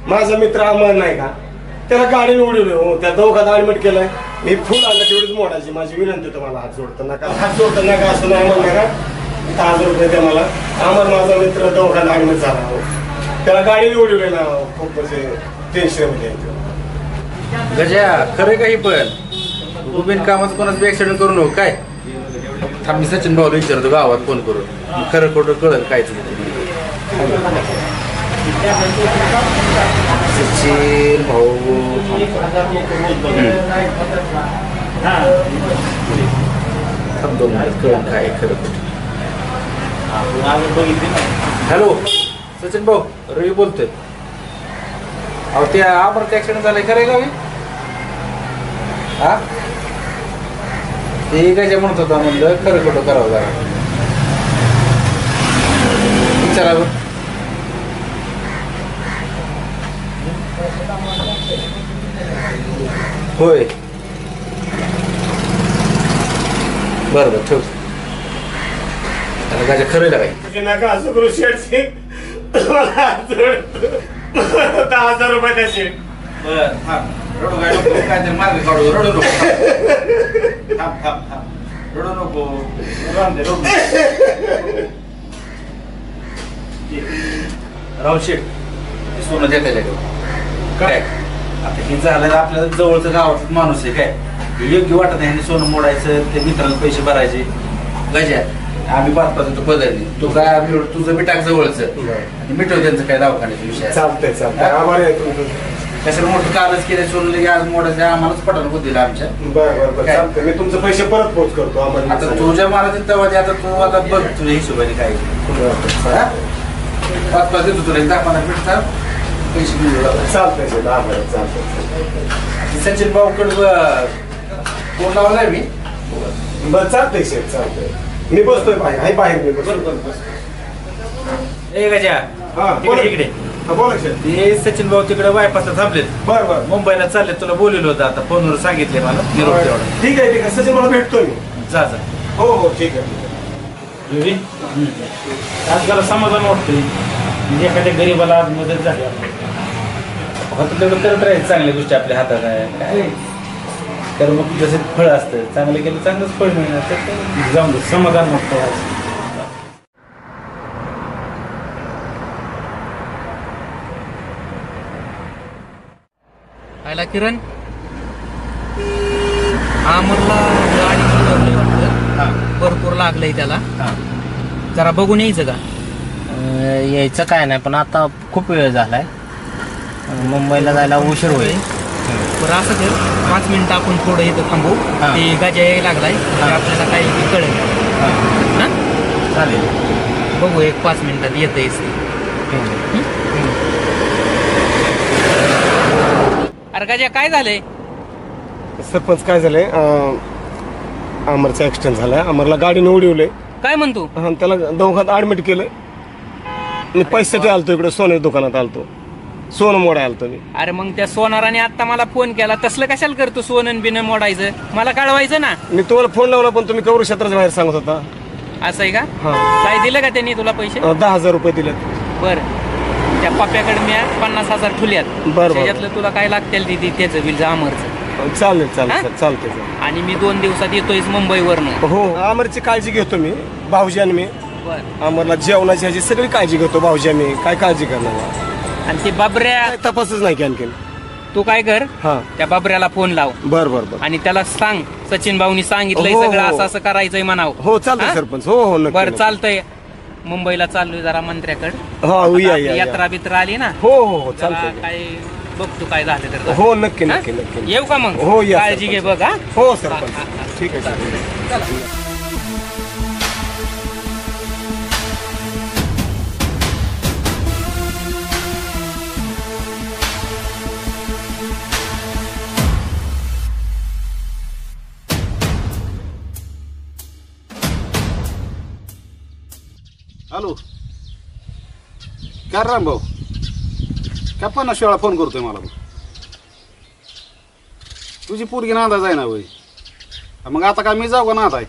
माझा मित्र अमर नाही का त्याला गाडी उडवली हो त्या दवाखान्यात ऍडमिट केलंय. मी फुल आणलं तेवढीच मोडायची माझी विनंती तुम्हाला. हात जोडतो नका हात जोडतो नका असं नाही म्हणू नका. 1000 रुपये द्या मला. अमर माझा मित्र दवाखान्यात ऍडमिट झाला हो त्याला गाडी उडवली ना खूप म्हणजे टेन्शन मध्ये. गजा खरं काही पण उभीन कामाचं कोणाचं ऍक्सिडेंट करू नको काय. थांब मी सचिन भाऊला विचारतो गावात फोन करून खरं खोटं कळेल काय सचिन भाऊ. कळेल काय खरं खोटं. हॅलो सचिन भाऊ रवी बोलतोय. अहो त्या आमरचा ऍक्सिडेंट झालाय खरं गावी. हा ते काय म्हणत होता म्हणलं खरं खोटं करावं जरा विचारावं. होय बरं बरं ठेव. त्याला काय खरं लागाय नका असं करू शेटचे. 10,000 रुपये त्या शेट. रडू काय नको काहीतरी मार्ग काढू. रडू नको थांब थांब थांब रडू नको. रावशेठ सोनं द्या त्याच्याकडे काय. आता हे झालं आपल्याला जवळचं गावातच माणूस आहे काय योग्य वाटत नाही. सोनं मोडायचं ते मित्रांना पैसे भरायचे. गजा आम्ही 5-5 बदलली तू काय तुझं मिठाक जवळच मिटव त्यांचं काय दवाखान्याचा विषय. चालतंय चालतंय आभारी आहे तुमचं. कशाला मोठं कालच केलं सोडलं की आज मोठं आम्हालाच पटल होतील आमच्या. बरं चालतंय. मी तुमचे पैसे परत पोच करतो आम्हाला. आता तुझ्या मला तेव्हा आता तू आता बघ तुझ्या हिशोबाने काय 5-5 देतो तुला 10-15 मिनिटात पैसे मिळू चालतंय सर. चालतंय. सचिन भाऊकडे फोन लावलाय मी. बरं चालतंय सर. चालतंय. मी बसतोय बाहेर मी बसतो. ए गजा इकडे बोला सर. ते सचिन भाऊ तिकडे बायपासला थांबलेत. बरं मुंबईला चालले. तुला बोललेलं होतं आता फोनवर सांगितले मला निरोप तेवढा. ठीक आहे. सचिन मला भेटतोय मी. जा. हो ठीक आहे. आज जरा समाधान वाटतंय म्हणजे एखाद्या गरीबाला आज मदत झाली करत राहायचं. चांगल्या गोष्टी आपल्या हातात आहे काय तर मग जसं फळ असतं चांगलं केलं चांगलंच फळ मिळणार. तर जाऊन दे समाधान वाटतं आज. आयला किरण आमरला गाडी वाटतं भरपूर लागलंय त्याला. जरा बघून यायचं का? यायचं काय नाही पण आता खूप वेळ झालाय. मुंबईला जायला उशीर होईल. बरं असं कर 5 मिनिटं आपण थोडं इथं थांबू. ते गाजा यायला लागलाय आपल्याला काही कळेल. हा चालेल बघू 1-5 मिनिटात येतंय. अरे गाजा काय झालंय? सरपंच काय झालंय अमरचा ऍक्सिडेंट झालाय. अमरला गाडीने उडवलंय. काय म्हणतो? त्याला दवाखान्यात ऍडमिट केलंय. मी पैशासाठी आलतो इकडे सोन्याच्या दुकानात आलतो. सोनं मोडाय आलतो मी. अरे मग त्या सोनाराने आता मला फोन केला. तसलं कशाला करतो सोनं बिनं मोडायचं? मला कळवायचं ना. मी तुम्हाला फोन लावला पण तुम्ही कवरू क्षेत्राच्या बाहेर सांगत होता. असं आहे का? काय दिलं का त्यांनी तुला पैसे? 10,000 रुपये दिलेत. बरं त्या पप्प्याकडे मी 50,000 ठुल्यात. बरं त्याच्यातलं तुला काय लागतील त्याचं बिल अमरचं. चालेल चालतंय. आणि मी 2 दिवसात येतोयच मुंबईवरनं. हो अमरची काळजी घेतो मी. भाऊजी आणि मी अमरला जेवणाची ह्याची सगळी काळजी घेतो. भाऊजी मी काय काळजी करणार. आणि ते बाबऱ्या तपासच नाही की आणखीन. तू काय कर त्या बाबऱ्याला फोन लाव. बरं आणि त्याला सांग सचिन भाऊनी सांगितलंय सगळं असं करायचंय म्हणावं. हो चालतंय सरपंच. हो बरं चालतंय. मुंबईला चाललोय जरा मंत्र्याकडे. यात्रा बित्रा आली ना. हो चालतंय. काय बघतो काय झालं तर. हो नक्की. येऊ का मग? हो काळजी घे बघ. हो सरपंच. ठीक आहे. हॅलो काय राम भाऊ काय 50 वेळा फोन करतोय मला. तुझी पोरगी नांदा जाय ना वय. मग आता काय मी जाऊ का नांद आहे?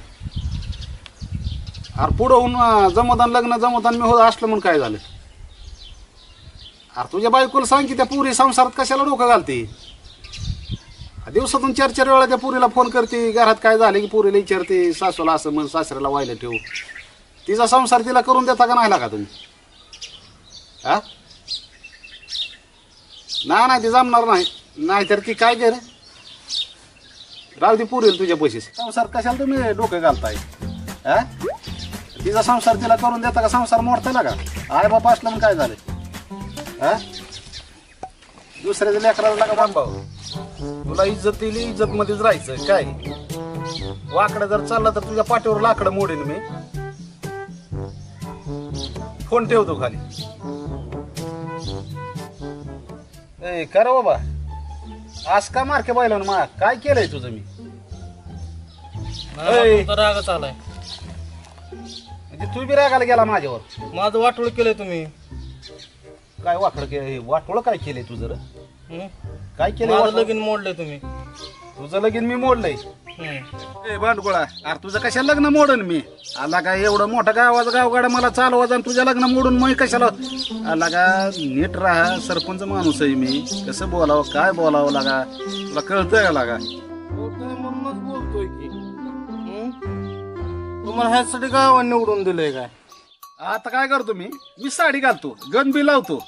अरे पुढं होऊन जमतान लग्न जमतान मी हो असलं म्हणून काय झालं? अरे तुझ्या बायकोला सांग की त्या पुरी संसारात कशाला डोकं घालते. दिवसातून 4-4 वेळा त्या पुरीला फोन करते. घरात काय झालं की पुरीला विचारते. सासूला असं म्हण सासऱ्याला व्हायला ठेवू. तिचा संसार तिला करून देता का नाही लागा तुम्ही? हा नाही ते जमणार नाही. नाहीतर ती काय कर राहू दे पुरेल तुझ्या पैसे. संसार कशाला तुम्ही डोकं घालताय? हा तिचा संसार तिला करून देता का? संसार मोडता का? आई बापा असलं मग काय झालं? हा दुसऱ्याच्या लेकराला लागा बांधाव. तुला इज्जत दिली इज्जत मध्येच राहायचं. काय वाकडं जर चाललं तर तुझ्या पाठीवर लाकडं मोडेन मी. फोन ठेवतो खाली. ए करा बाबा आज का मारके बायला मा काय केलंय तुझं? मी रागच आलाय म्हणजे तू बी रागाला गेला माझ्यावर. माझं वाटोळ केलंय तुम्ही. काय वाटोळ केलं? वाटोळ काय केलंय तुझं? काय केलं? लगीन मोडलंय तुम्ही. तुझं लगीन मी मोडलंय. भांडगोळा अरे तुझं कशाला लग्न मोडन मी? आला का एवढं मोठं गावगाडा मला चालवायचा आणि तुझ्या लग्न मोडून मग कशाला? आला का नीट राहा. सरपंच माणूस आहे मी. कसं बोलावं काय बोलावं लागा तुला कळतंय का लागा? म्हणूनच बोलतोय की तुम्हाला ह्यासाठी गावाने निवडून दिलंय काय? आता काय करतो मी साडी घालतो गन बी लावतो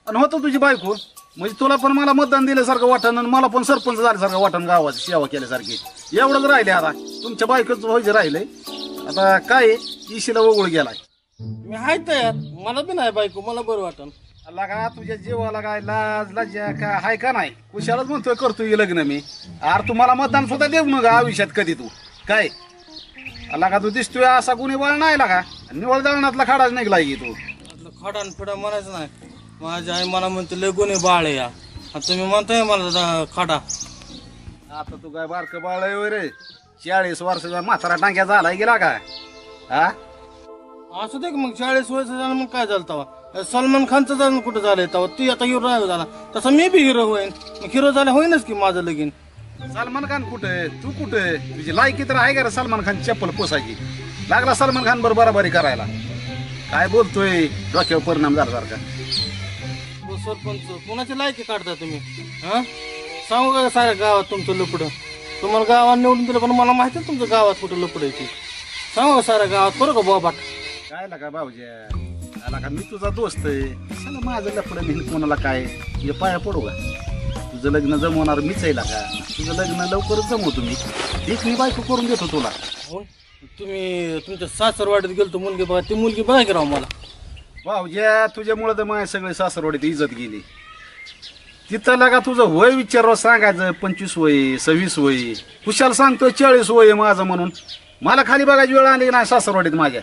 आणि होतो तुझी बायको. म्हणजे तुला पण मला मतदान दिल्यासारखं वाटण आणि मला पण सरपंच झाल्यासारखं वाटण. गावाची सेवा केल्यासारखी एवढंच राहिले. आता तुमच्या बायकोच व्हायचं राहिलंय. आता काय इशीला ओघळ गेलाय. मी हाय तयार. मला बी नाही बायको मला बरं वाटन. लगा तुझ्या जीवाला काय लाज लज्जा का हाय का नाही कुशालाच म्हणतोय करतोय लग्न मी. अरे तुम्हाला मतदान सुद्धा देऊ नका आयुष्यात कधी तू काय लगा तू दिसतोय असा गुन्हे बळ नाही लागा निवळ दळणातला खाडाच निघलाय की तू. खडान फिडा म्हणायचं नाही. माझी आई मला म्हणते लय गुन्हे बाळ आहे या आणि तुम्ही म्हणताय मला खडा. आता तू काय बारक बाळ आहे रे 40 वर्षाचा म्हातारा टांग्या झालाय गेला का हा. असू दे मग 40 वर्ष झालं मग काय झालं तेव्हा. सलमान खानचं झालं कुठं झालंय तेव्हा ती आता हिरो नाही झाला तसा मी बी हिरो होईन. मग हिरो झाले होईनच की माझं लगीन. सलमान खान कुठे तू कुठे तुझी लायकी तर आहे का रे सलमान खान चप्पल पोसायची. लागला सलमान खान बरोबर बराबरी करायला. काय बोलतोय डोक्यावर परिणाम झाला सारखा. सरपंच कोणाची लायकी काढता तुम्ही हा. सांगू का साऱ्या गावात तुमचं लपड. तुम्हाला गावात निवडून दिलं पण मला माहिती तुमच्या गावात कुठं लपड आहे. सांगू का साऱ्या गावात करू का बाबा. काय लागा भाऊज्या आला का मी तुझा दोस्त आहे चला माझं लफडं नेहमी कोणाला काय हे पाया पडू का. तुझं लग्न जमवणार मीच आहे का. तुझं लग्न लवकरच जमवतो मी. एक मी बायको करून देतो तुला. तुम्ही तुमच्या सासरवाडीत गेलो मुलगी बघा ती मुलगी बघा की राव मला. भाऊज्या तुझ्यामुळे तर माझ्या सगळे सासरवाडीत इज्जत गेली. तिथं लागा तुझं वय विचारावं सांगायचं 25 वय 26 वय कुशाल सांगतोय 40 वय माझं म्हणून. मला खाली बघायची वेळ आली नाही सासरवाडीत माझ्या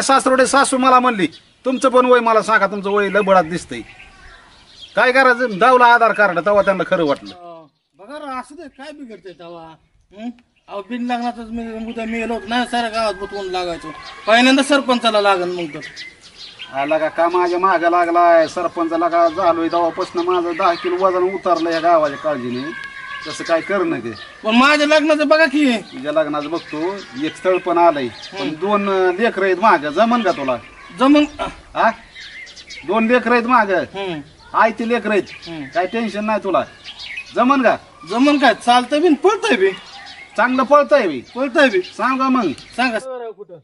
सासरवाडीत सासू मला म्हणली तुमचं पण वय मला सांगा तुमचं वय लबडात दिसतंय. काय करायचं दावला आधार कार्ड तेव्हा त्यांना खरं वाटलं. बघा रा असू दे काय बिघडतंय तेव्हा. अहो बिन लागण्यातच मी उद्या मी गेलो नाही साऱ्या गावात बुतवून लागायचो. पहिल्यांदा सरपंचाला लागन मग तर. आला का माझ्या मागं लागलाय सरपंच लागा झालोय तेव्हापासून माझं 10 किलो वजन उतरलं या गावाच्या काळजीने. तसं काय करणं ते. पण माझ्या लग्नाचं बघा की तुझ्या लग्नाचं बघतो एक स्थळ पण आलंय पण 2 लेकरं आहेत माग जमन का तुला. जमन हा 2 लेकरं आहेत माग आई ती लेकरं आहेत काय टेन्शन नाही तुला. जमन का. जमन काय चालतंय बी पळतंय बी चांगलं पळतंय बी पळतंय बी. सांगा मग सांगा कुठं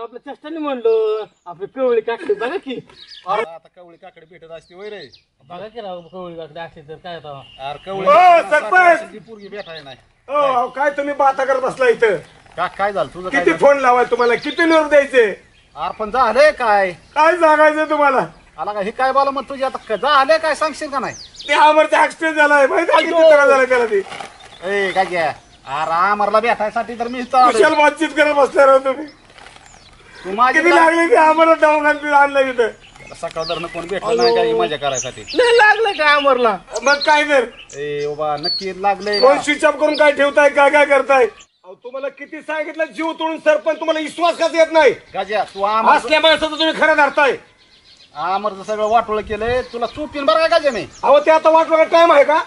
आपल्या चेष्टाने म्हणलं आपली कवळी काकडी बघा की. आता कवळी काकडे भेटत असते वय रे. बघा की राव कवळी काकडी असली तर काय कवळी पोरगी भेटाय नाही. काय तुम्ही बाता करत बसला इथं. काय झालं तुझं किती फोन लावाय तुम्हाला किती निरोप द्यायचे. अरे पण झालंय काय काय सांगायचं तुम्हाला. आला का हे काय बोला मग तुझी आता झालंय काय सांगशील का नाही. ते आमरचा ऍक्सिडेंट झालाय माहिती किती त्रास झाला त्याला ते. ए काय घ्या अरे आमरला भेटायसाठी तर मी कुशाल बातचीत करत बसल्या राव तुम्ही. किती लागले ते आम्हाला दवाखान्यात आणलं तिथं. सकाळ दरनं कोण भेटलं नाही काही मजा करायसाठी. नाही लागलं काय आमरला. मग काय तर ए बाबा नक्की लागले कोण स्विच ऑफ करून काय ठेवताय काय काय करताय. तुम्हाला किती सांगितलं जीव तोडून सरपंच तुम्हाला विश्वास कसा येत नाही. गाज्या तू असल्या माणसाचं तुम्ही खरं धरताय. आमरचं सगळं वाटोळ केलंय तुला चूक बरं काय गाज्या नाही. अहो ते आता वाटलं टाइम आहे का.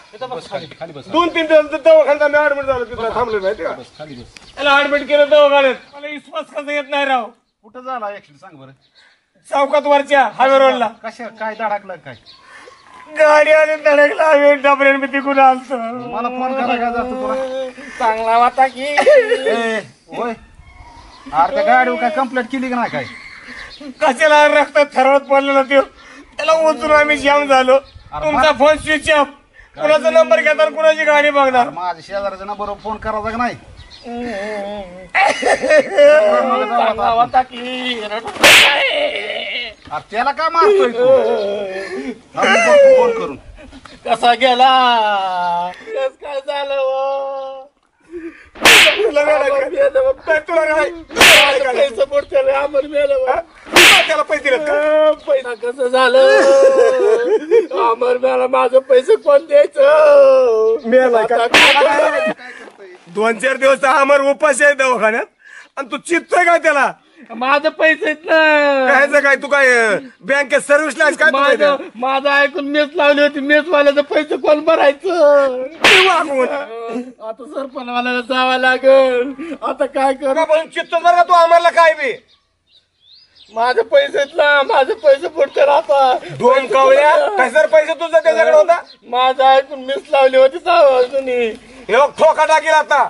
खाली बस 2-3 दिवस दवाखान्यात आम्ही ऍडमिट झालो तिथं थांबलो माहिती का. खाली बस. त्याला ऍडमिट केलं दवाखान्यात. मला विश्वास कसा येत नाही राव. कुठं झाला ऍक्सिडेंट सांग बरं. चौकात वरच्या हायवे रोडला. कशा काय धडकलं काय गाडी आली धडकला हवे डबऱ्याने मी तिकडून आलतो. मला फोन करायला जातो तुला चांगला होता की. होय अरे त्या गाडीवर काय कंप्लेंट केली का नाही काय. कशाला रक्त ठरवत पडलेला तो त्याला उचलून आम्ही जाम झालो. तुमचा फोन स्विच ऑफ. कुणाचा नंबर घेतात कुणाची गाडी बघणार. माझ्या शेजारच्या नंबरवर फोन करायचा का नाही. त्याला का मारतोय फोन करून. कसा गेला काय झालं त्याला पैसे पैसा कसं झालं अमर मला माझं पैसे कोण द्यायचं. 2-4 दिवस अमर उपास आहे दवाखान्यात आणि तू चित्तोय काय त्याला. माझं पैसे कायचं काय तू काय बँकेत सर्व्हिसला काय. माझं ऐकून मेस लावली होती मेसवाल्याचं पैसे कोण भरायचं. आता सरपंचवाल्याला जावं लागल. आता काय कर चित्त जरा तू आम्हाला काय बी. माझे पैसे पुढचे राहता 2 कवळ्या काय पैसे तुझा त्याच्याकडे होता. माझं ऐकून मेस लावली होती सावाजूनी. ठोका टाकील आता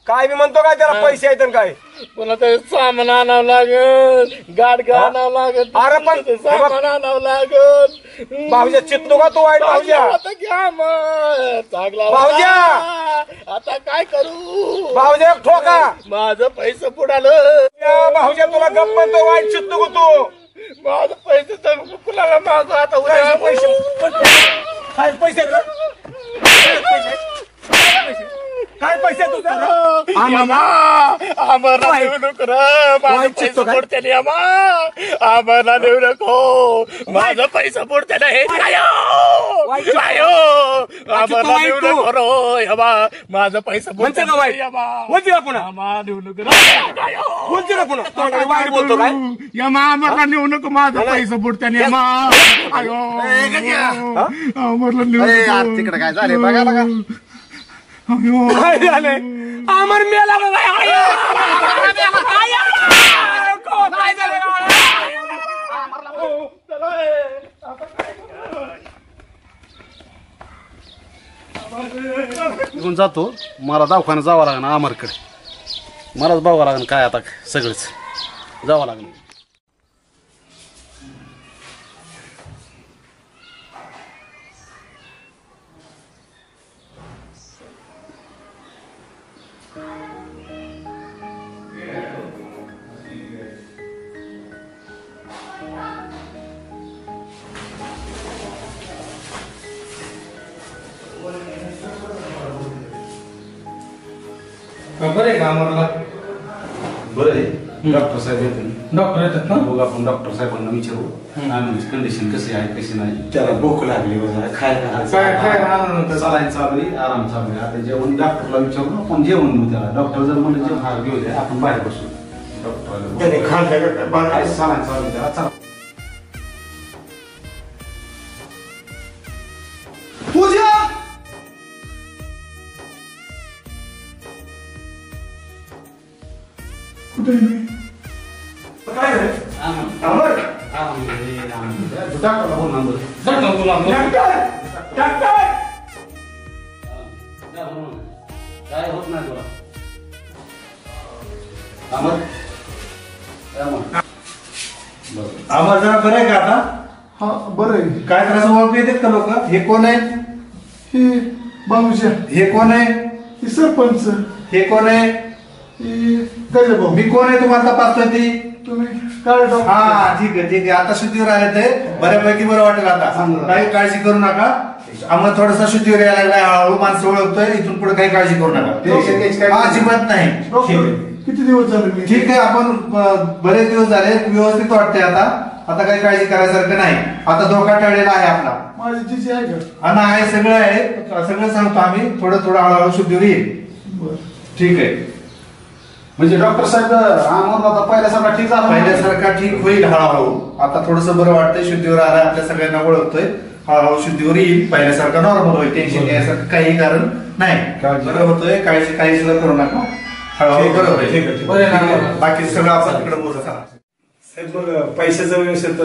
काय मी म्हणतो काय त्याला पैसे आहेत काय. पुन्हा ते सामान आणावं लागल गाडगा आणावं लागल. अरे पण सामान आणावं लागल. भाऊजा चित्तो का तू वाईट भाऊजा. आता घ्या मग चांगला भाऊजा. आता काय करू भाऊजा ठोका. माझं पैसे बुडालं. भाऊजा तुला गप्प म्हणतो वाईट चित्तो का तू. माझं पैसे तर कुणाला मागू आता उद्या काय पैसे काय पैसे आम्हाला नेऊ नको रे माझं पैसे बुडते आम्हाला नेऊ नको माझं पैसे बुडते हे आम्हाला नेऊ नको रो माझं पैसे म्हणते का वाईट बोलते का पुन्हा नेऊ नको बोलते का पुन्हा वाईट बोलतो काय यमा आम्हाला नेऊ नको माझं पैसे बुडते यमा आम्हाला नेऊ तिकडे काय झाले बघायला का काय झाले आमर मेला घेऊन जातो मला दवाखान्यात जावं लागेल अमरकडे मलाच बघावं लागेल काय आता सगळंच जावं लागेल बरं आहे का आम्हाला बरं आहे डॉक्टर साहेब येतो डॉक्टर येतात ना बघू आपण डॉक्टर साहेबांना विचारू आम्ही कंडिशन कशी आहे कशी नाही त्याला भूक लागली खायला काय चालायला चालू आहे आराम चालू आहे आता जेवण डॉक्टरला विचारू आपण जेवण देऊ त्याला डॉक्टर जर म्हणलं जेवण हा घेऊ द्या आपण बाहेर बसू डॉक्टरला त्याने खाल्लं चालायला चालू आहे त्याला चला पूजा कुठे काय रे अमर डॉक्टरला फोन नंबर काय होत नाही तुला अमर आम्हाला जरा बरं आहे का आता हा बरं आहे काय त्रास ओळख येतात का लोक हे कोण आहे हे बाबूच्या हे कोण आहे हे सरपंच हे कोण आहे हे गजे भाऊ मी कोण आहे तुम्हाला तपासतोय ती तुम्ही काय डॉक्टर हा ठीक आहे आता शुद्धीवर आले ते बऱ्यापैकी बरं वाटेल आता काही काळजी करू नका आम्हाला थोडासा शुद्धीवर यायला लागलाय हळूहळू माणसं ओळखतोय इथून पुढे काही काळजी करू नका अजिबात नाही डॉक्टर किती दिवस झाले मी ठीक आहे आपण बरेच दिवस झाले व्यवस्थित वाटतंय आता काही काळजी करायसारखं नाही आता धोका टळलेला आहे आपला माझी जिजी आहे का आणि आहे सगळं आहे सगळं सांगतो आम्ही थोडं हळूहळू शुद्धीवर येईल ठीक आहे म्हणजे डॉक्टर साहेब आम्हाला आता पहिल्यासारखा ठीक झाला पहिल्यासारखा ठीक होईल हळूहळू आता थोडस बरं वाटतंय शुद्धीवर आला आपल्या सगळ्यांना ओळखतोय हळूहळू शुद्धीवर येईल पहिल्यासारखं नॉर्मल होईल टेन्शन घ्यायसारखं काही कारण नाही बरं होतोय काही सुद्धा करू नका हळूहळू बरं होईल बाकी सगळं आपण तिकडे बोलत साहेब मग पैशाचं व्यवस्थित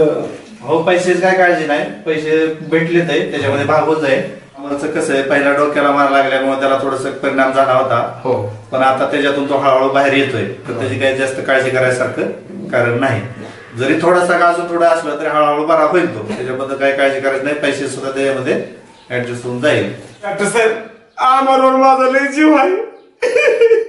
हो पैशाची काय काळजी नाही पैसे भेटलेत आहे त्याच्यामध्ये भागवत आहे आम्हाला कसं आहे पहिला डोक्याला मार लागल्यामुळे त्याला थोडस परिणाम झाला होता हो पण आता त्याच्यातून तो हळूहळू बाहेर येतोय तर त्याची काही जास्त काळजी करायसारखं कारण नाही जरी थोडासा अजून थोडा असला तरी हळूहळू बरा होईल तो त्याच्याबद्दल काही काळजी करायची नाही पैसे सुद्धा त्याच्यामध्ये ऍडजस्ट होऊन जाईल डॉक्टर साहेब आम्हाला माझा लय जीव आहे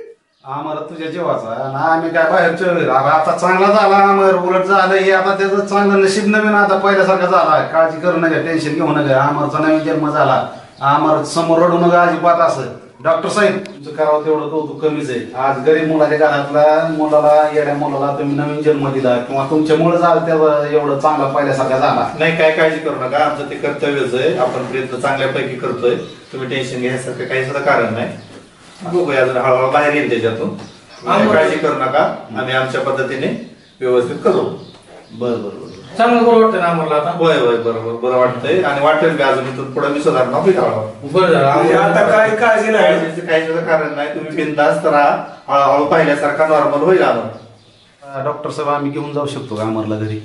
आम्हाला तुझ्या जीवाचा आणि आम्ही काय बाहेरचं आता चांगला झाला आम्हाला उलट झालं हे आता त्याचं चांगलं नशीब नवीन आता पहिल्यासारखं झाला काळजी करू नका टेन्शन घेऊ नका आम्हाचा नवीन जन्म झाला आम्हाला समोर रडू नका अजिबात असं डॉक्टर साहेब तुमचं करावं तेवढं कौतुक कमीच आहे आज गरीब मुलाच्या घरातला मुलाला येड्या मुलाला तुम्ही नवीन जन्म दिला किंवा तुमच्यामुळे झालं त्याचं एवढं चांगला पहिल्यासारखा झाला नाही काय काळजी करू नका आमचं ते कर्तव्यच आहे आपण प्रयत्न चांगल्यापैकी करतोय तुम्ही टेन्शन घ्यायसारखं काही सुद्धा कारण नाही बघूया जर हळूहळू बाहेर येईल त्याच्यातून काळजी करू नका आम्ही आमच्या पद्धतीने व्यवस्थित करू बरं चांगलं बरं वाटतं ना आम्हाला आता होय बरोबर बरं वाटतंय आणि वाटेल का अजून इथून पुढे मी सुधारणा होईल हळूहळू बरं झालं आता काय काळजी नाही काही सुद्धा कारण नाही तुम्ही बिनधास्त राहा हळूहळू पाहिल्यासारखा नॉर्मल होईल आम्हाला डॉक्टर साहेब आम्ही घेऊन जाऊ शकतो का आम्हाला घरी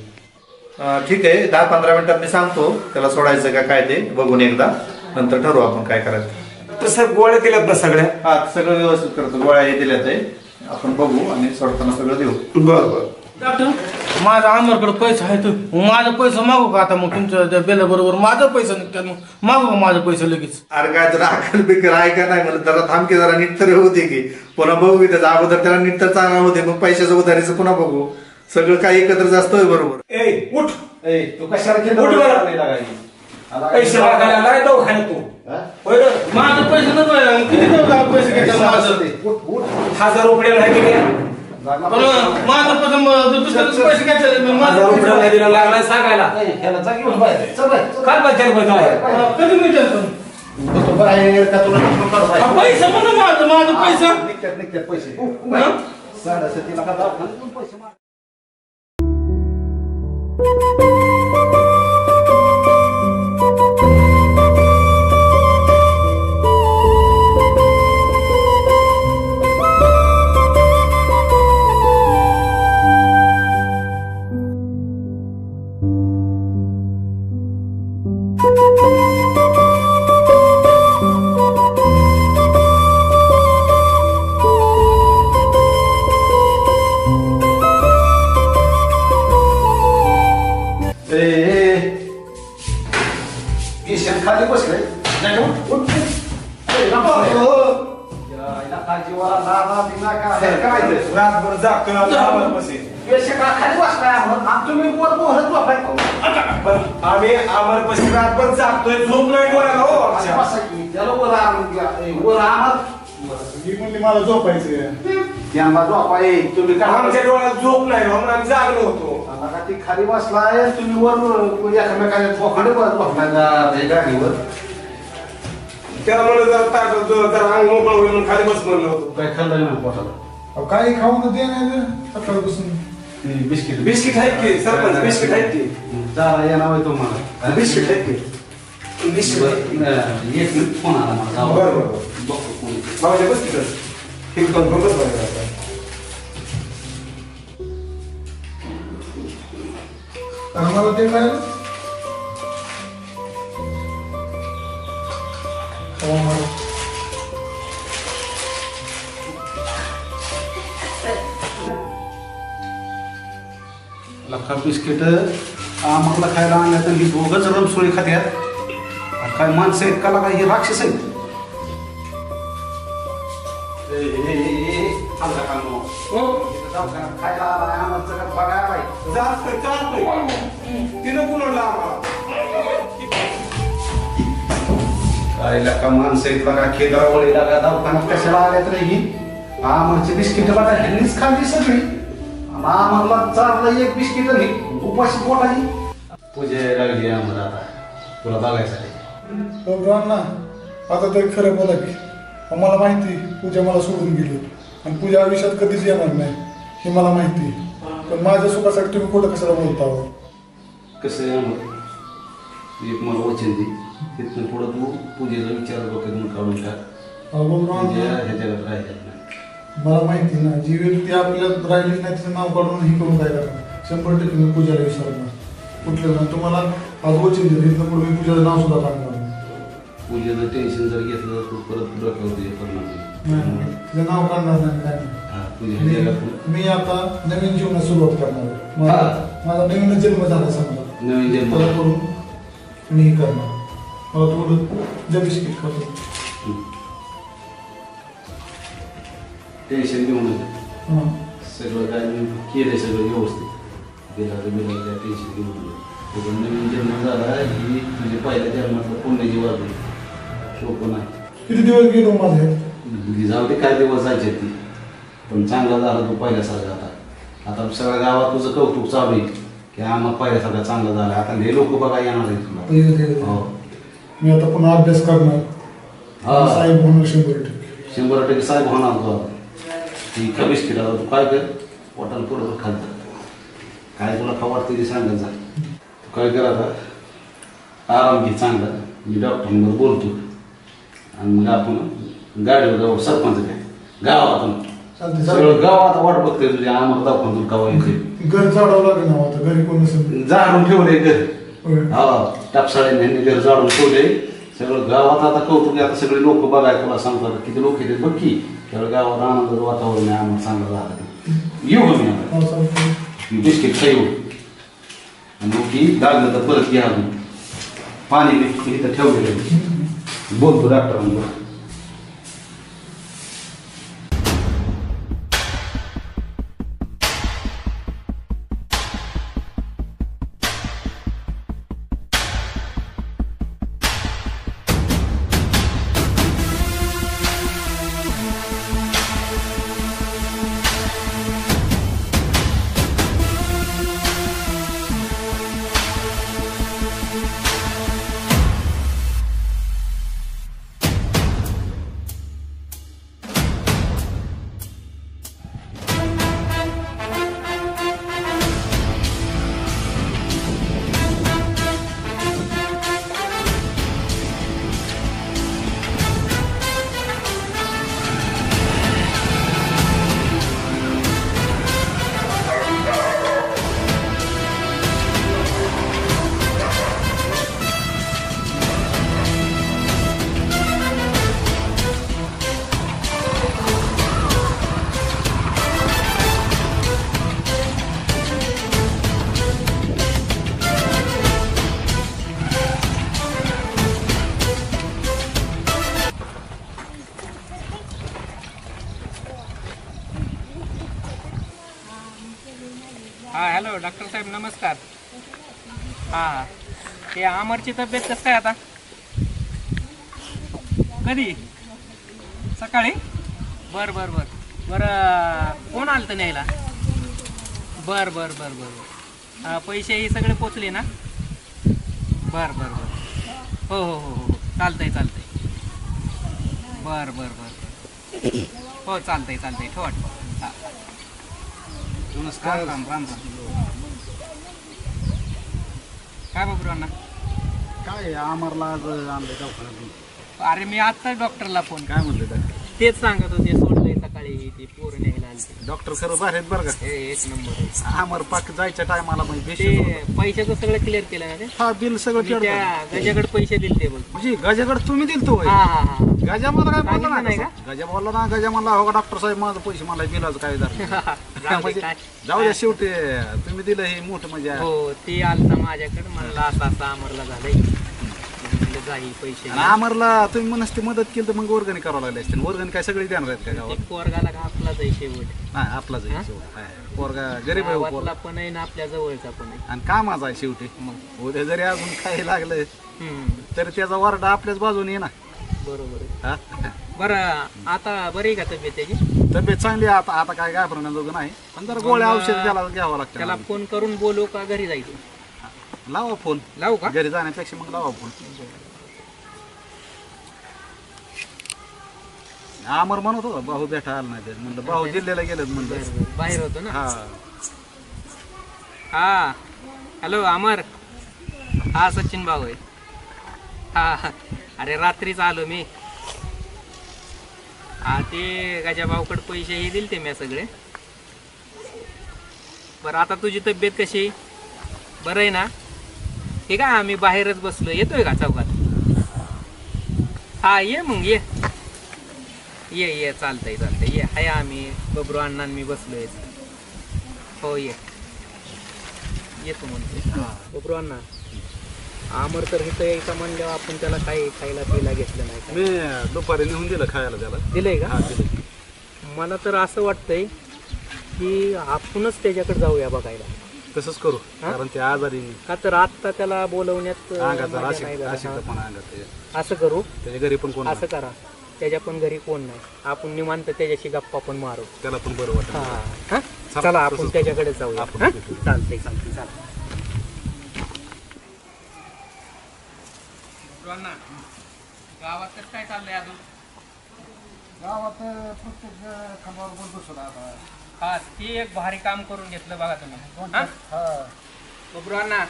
ठीक आहे 10-15 मिनिटात मी सांगतो त्याला सोडायचं का काय ते बघून एकदा नंतर ठरवू आपण काय करायचं तसं गोळ्या दिल्यात ना सगळ्या हा सगळं व्यवस्थित करतो गोळ्या हे दिल्यात आहे आपण बघू आणि सोडताना सगळं देऊ बरं डॉक्टर माझा अमरकडे पैसा आहे तर माझा पैसा मागू का आता मग तुमच्या बेला बरोबर माझा पैसा निघतात मग मागू का माझा पैसा लगेच अरे काय जरा अकल बिकल आहे का नाही म्हणलं जरा थांबके जरा नीट तर होते की पुन्हा बघू की त्याचा अगोदर त्याला नीट तर चांगला होते मग पैशाचं उधारीचं पुन्हा बघू सगळं काही एकत्र असतं बरोबर. ए उठ ए तू कशाला केलं उठ बरं. नाही लागायची. पैसे मागायला आलाय दवाखान्यात तू हा? होय रे? माझं पैसे नको किती पैसे घेतात माझं ते. उठ, उठ. 1000 रुपये नाही दिले लागला पण पैसे. माझं दुसऱ्याचे पैसे घ्यायचे 1000 रुपये नाही दिला लागलाय सांगायला ए, ह्याला जा घेऊन बाहेर. चल बाहेर, चल. काय पाहिजे काय कधी मिळतात तू तो बाहेर का तुला नको करू बाहेर? पैसा पण माझं पैसा निघतात पैसे. हा? 7.5 लाखात दवाखान्यात पैसे माग. खाली बसलंय रातभर जागतो खाली बसलाय तुम्ही वर बोलत बापाय आम्ही आम्हाला पैसे रातभर जागतोय झोप नाही डोळ्याला हो आमच्या. त्याला वर वर आम्हाला मी म्हणली मला झोपायचं. त्यांना झोपाय तुम्ही काय आमच्या डोळ्यात झोप नाही म्हणून आम्ही जागलो होतो. का ती खाली बसलाय तुम्ही वर एकामेकाच्या पोखाडे बसलाय गाडीवर. त्याला म्हणलं जरा ताट जरा अंग मोकळं होईल म्हणून खाली बस म्हणलं होतो. काय खाल्लं नाही पोटाला. काही खाऊन दे नाही सकाळपासून. बिस्किट बिस्किट आहेत की सरपंच बिस्किट आहेत की चारा या नाव आहे तुम्हाला बिस्किट आहेत की बिस्किट एक मिनिट फोन आला मला. बरं बरं बघतो फोन. बाबाच्या बिस्किट हे कन्फर्म बस बरं आम्हाला ते काय लखा बिस्किट आम्हाला खायला आणल्या तर ही दोघंच रमसोळी खात्यात. काय माणसं आहेत का काय हे राक्षस आहेत. खायला आलाय आम्हाला जगात बघायला आलाय. तिनं बोलवलं आम्हाला काय लका माणसं आहेत बघा खेळा वळी लागा दवाखान्यात कशाला आल्या तर ही आम्हाची बिस्किट बघा ह्यांनीच खाल्ली सगळी. आम्हाला चाललं एक बिस्किट उपाशी पोटाची पूजा लागली आम्हाला आता तुला बघायसाठी. ना आता तरी खरं बोला की मला माहिती पूजा मला सोडून गेली आणि पूजा आयुष्यात कधीच येणार नाही हे मला माहिती. पण माझ्या सुखासाठी तुम्ही कुठं कशाला बोलता हो? कसं आहे एक मला वचन दे तिथून पुढं तू पूजेचा विचार डोक्यातून काढून टाक. ह्याच्याकडे राहिलं नाही. मला माहिती ना जी व्यक्ती आपल्याला राहिलीच नाही तिचं नाव काढून हे करून काय करणार. 100% मी पूजाला विचारणार कुठलं तुम्हाला आज वचन दिलं इथं पुढे मी पूजाचं नाव सुद्धा काढणार नाही. पूजेचं टेन्शन जर घेतलं तर तू परत डोक्यावर करणार नाही तिचं नाव काढणार नाही काय नाही. मी आता नवीन जीवनात सुरुवात करणार आहे. माझा नवीन जन्म झाला समजा नवीन जन्म करून मी हे करणार. मला थोडं जे बिस्किट खातो टेन्शन घेऊ नका. सगळं काय मी केलंय सगळं व्यवस्थित गेला काय टेन्शन घेऊ नका. तुझा नवीन जन्म झाला ही तुझे पहिल्या जन्मातलं पुण्याची वाजली सोपं नाही. किती दिवस गेलो माझे जाऊ दे काय दिवस जायचे ती पण चांगला झाला तू पहिल्यासारखा. आता सगळ्या गावात तुझं कौतुक चालू आहे की आम्हाला पहिल्यासारखा चांगला झाला. आता हे लोक बघा येणार आहे तुला. हो मी आता पुन्हा अभ्यास करणार. साहेब होणार 100%. 100% साहेब होणार तू. ती कमीच केला तू काय कर पोटाला पुढं खालतं काय तुला खाऊ वाटतं ते सांगत जा. तू काय कर आता आराम घे चांगला. मी डॉक्टरांवर बोलतो आणि मग आपण गाडीवर जाऊ. सरपंच काय गावात सगळं गाव आता वाट बघतोय तुझ्या आम्हाला दाखवून तुला गावा येते. घर झाडावं लागेल ना आता घरी कोण नसेल. झाडून ठेवले घर. हा टापसाळ्यांनी घर झाडून ठेवले सगळं गावात. आता कौतुक आता सगळे लोक बघाय तुला सांगतात किती लोक येतात बघ की. त्यावेळेस गावात आनंदाचं वातावरण आहे आम्हाला चांगलं झालं. येऊ का मी आता बिस्किट खाऊ आणि मग की लागलं तर परत घ्या. अजून पाणी इथं ठेवलेलं बोलतो डॉक्टरांवर. डॉक्टर साहेब नमस्कार. हा ते अमरची तब्येत कसं काय आता? कधी? सकाळी? बर बर बर बरं कोण आलं तर न्यायला? बर बर बर बर पैसे हे सगळे पोचले ना? बर बर बर हो हो हो हो चालतंय चालतंय. बर बर बर हो चालतंय चालतंय ठेवा ठेवा. हा नमस्कार. राम राम राम राम. काय बाबू अण्णा? काय अमरला आज आणलं दवाखान्यात? अरे मी आत्ताच डॉक्टरला फोन काय म्हणलं डॉक्टर? तेच सांगत होते सोडलंय सकाळी ते पोरं न्यायला आलते. डॉक्टर खरं भारी आहेत बरं का. एक नंबर. अमर पाक जायच्या टायमाला ते पैशाचं सगळं क्लिअर केलं ना ते? हा बिल सगळं मी केलं. त्या गजाकडे पैसे दिले ते बोल. म्हणजे गजाकडे तुम्ही दिलतो होय? हा हा हा गजा मला काय बोलला सांगितलं नाही ना का? गजा बोलला ना. गजा म्हणला हो डॉक्टर साहेब माझं पैसे मला बिलाचं काय झालं जाऊ दे, म्हणजे काय. जाऊ द्या शेवटी तुम्ही दिलं हे मोठं म्हणजे. हो ते आलता माझ्याकडे म्हणला असं असं अमरला झालंय म्हणलं जाई पैसे आणि अमरला तुम्ही म्हणस ती मदत केली तर मग वर्गणी करावं लागली असते. वर्गणी काय सगळी देणार आहेत का गावात? एक पोरगाला का आपलाच आहे शेवट. नाही आपला जाईल पोरगा गरीब आहे हो पोरगा. गावातला पण आहे ना आपल्या जवळचा पण आहे. आणि कामाचा आहे शेवटी. मग उद्या जरी अजून काही लागलं हम्म, तरी त्याचा वारडा आपल्याच बाजूने ये ना. बरोबर आहे. हा? बरं आता बरी आहे का तब्येत त्याची? तब्येत चांगली आहे आता. आता काय घाबरण्याजोगं नाही पण जरा गोळ्या औषध त्याला घ्यावं त्याला लागतं. फोन करून बोलू का घरी जायचं? लावा फोन. लावू का? घरी जाण्यापेक्षा मग लावा फोन. अमर म्हणत होता भाऊ भेटा आला नाही. म्हणलं भाऊ जिल्ह्याला गेलेत म्हणलं. बाहेर होतो ना. हा हा हॅलो अमर. हा सचिन भाऊ आहे. हा अरे रात्रीच आलो मी. हा ते गजा भाऊकडे पैसे हे दिले ते मी सगळे. बरं आता तुझी तब्येत कशी? बरं आहे ना? ठीक आहे आम्ही बाहेरच बसलो. येतोय का चौकात? हा ये मग ये ये ये चालतंय चालतंय ये. हाय आम्ही बबरू अण्णा मी बसलोय. हो ये येतो म्हणतो बबरू अण्णा. अमर तर इथं यायचा म्हणल्यावर आपण त्याला काही खायला पिला घेतलं नाही का? मी दुपारी नेऊन दिलं खायला त्याला. दिलंय का? हा दिलं. मला तर असं वाटतंय की आपणच त्याच्याकडे जाऊया बघायला. तसंच करू कारण ते आजारी का तर आत्ता त्याला बोलवण्यात अंगात मजा नाही जरा. पण अंगात असं करू त्याच्या घरी पण कोण असं करा त्याच्या पण घरी कोण नाही. आपण निवांत त्याच्याशी गप्पा पण मारू. त्याला पण बरं वाटतं. हा चला आपण त्याच्याकडे जाऊया. आपण हा? चालतंय चालतंय चला. गावात कसं काय चाललंय अजून? गावात प्रत्येक खांबावर बोल बसवला आता. हा ते एक भारी काम करून घेतलं बघा तुम्ही. बबरू अण्णा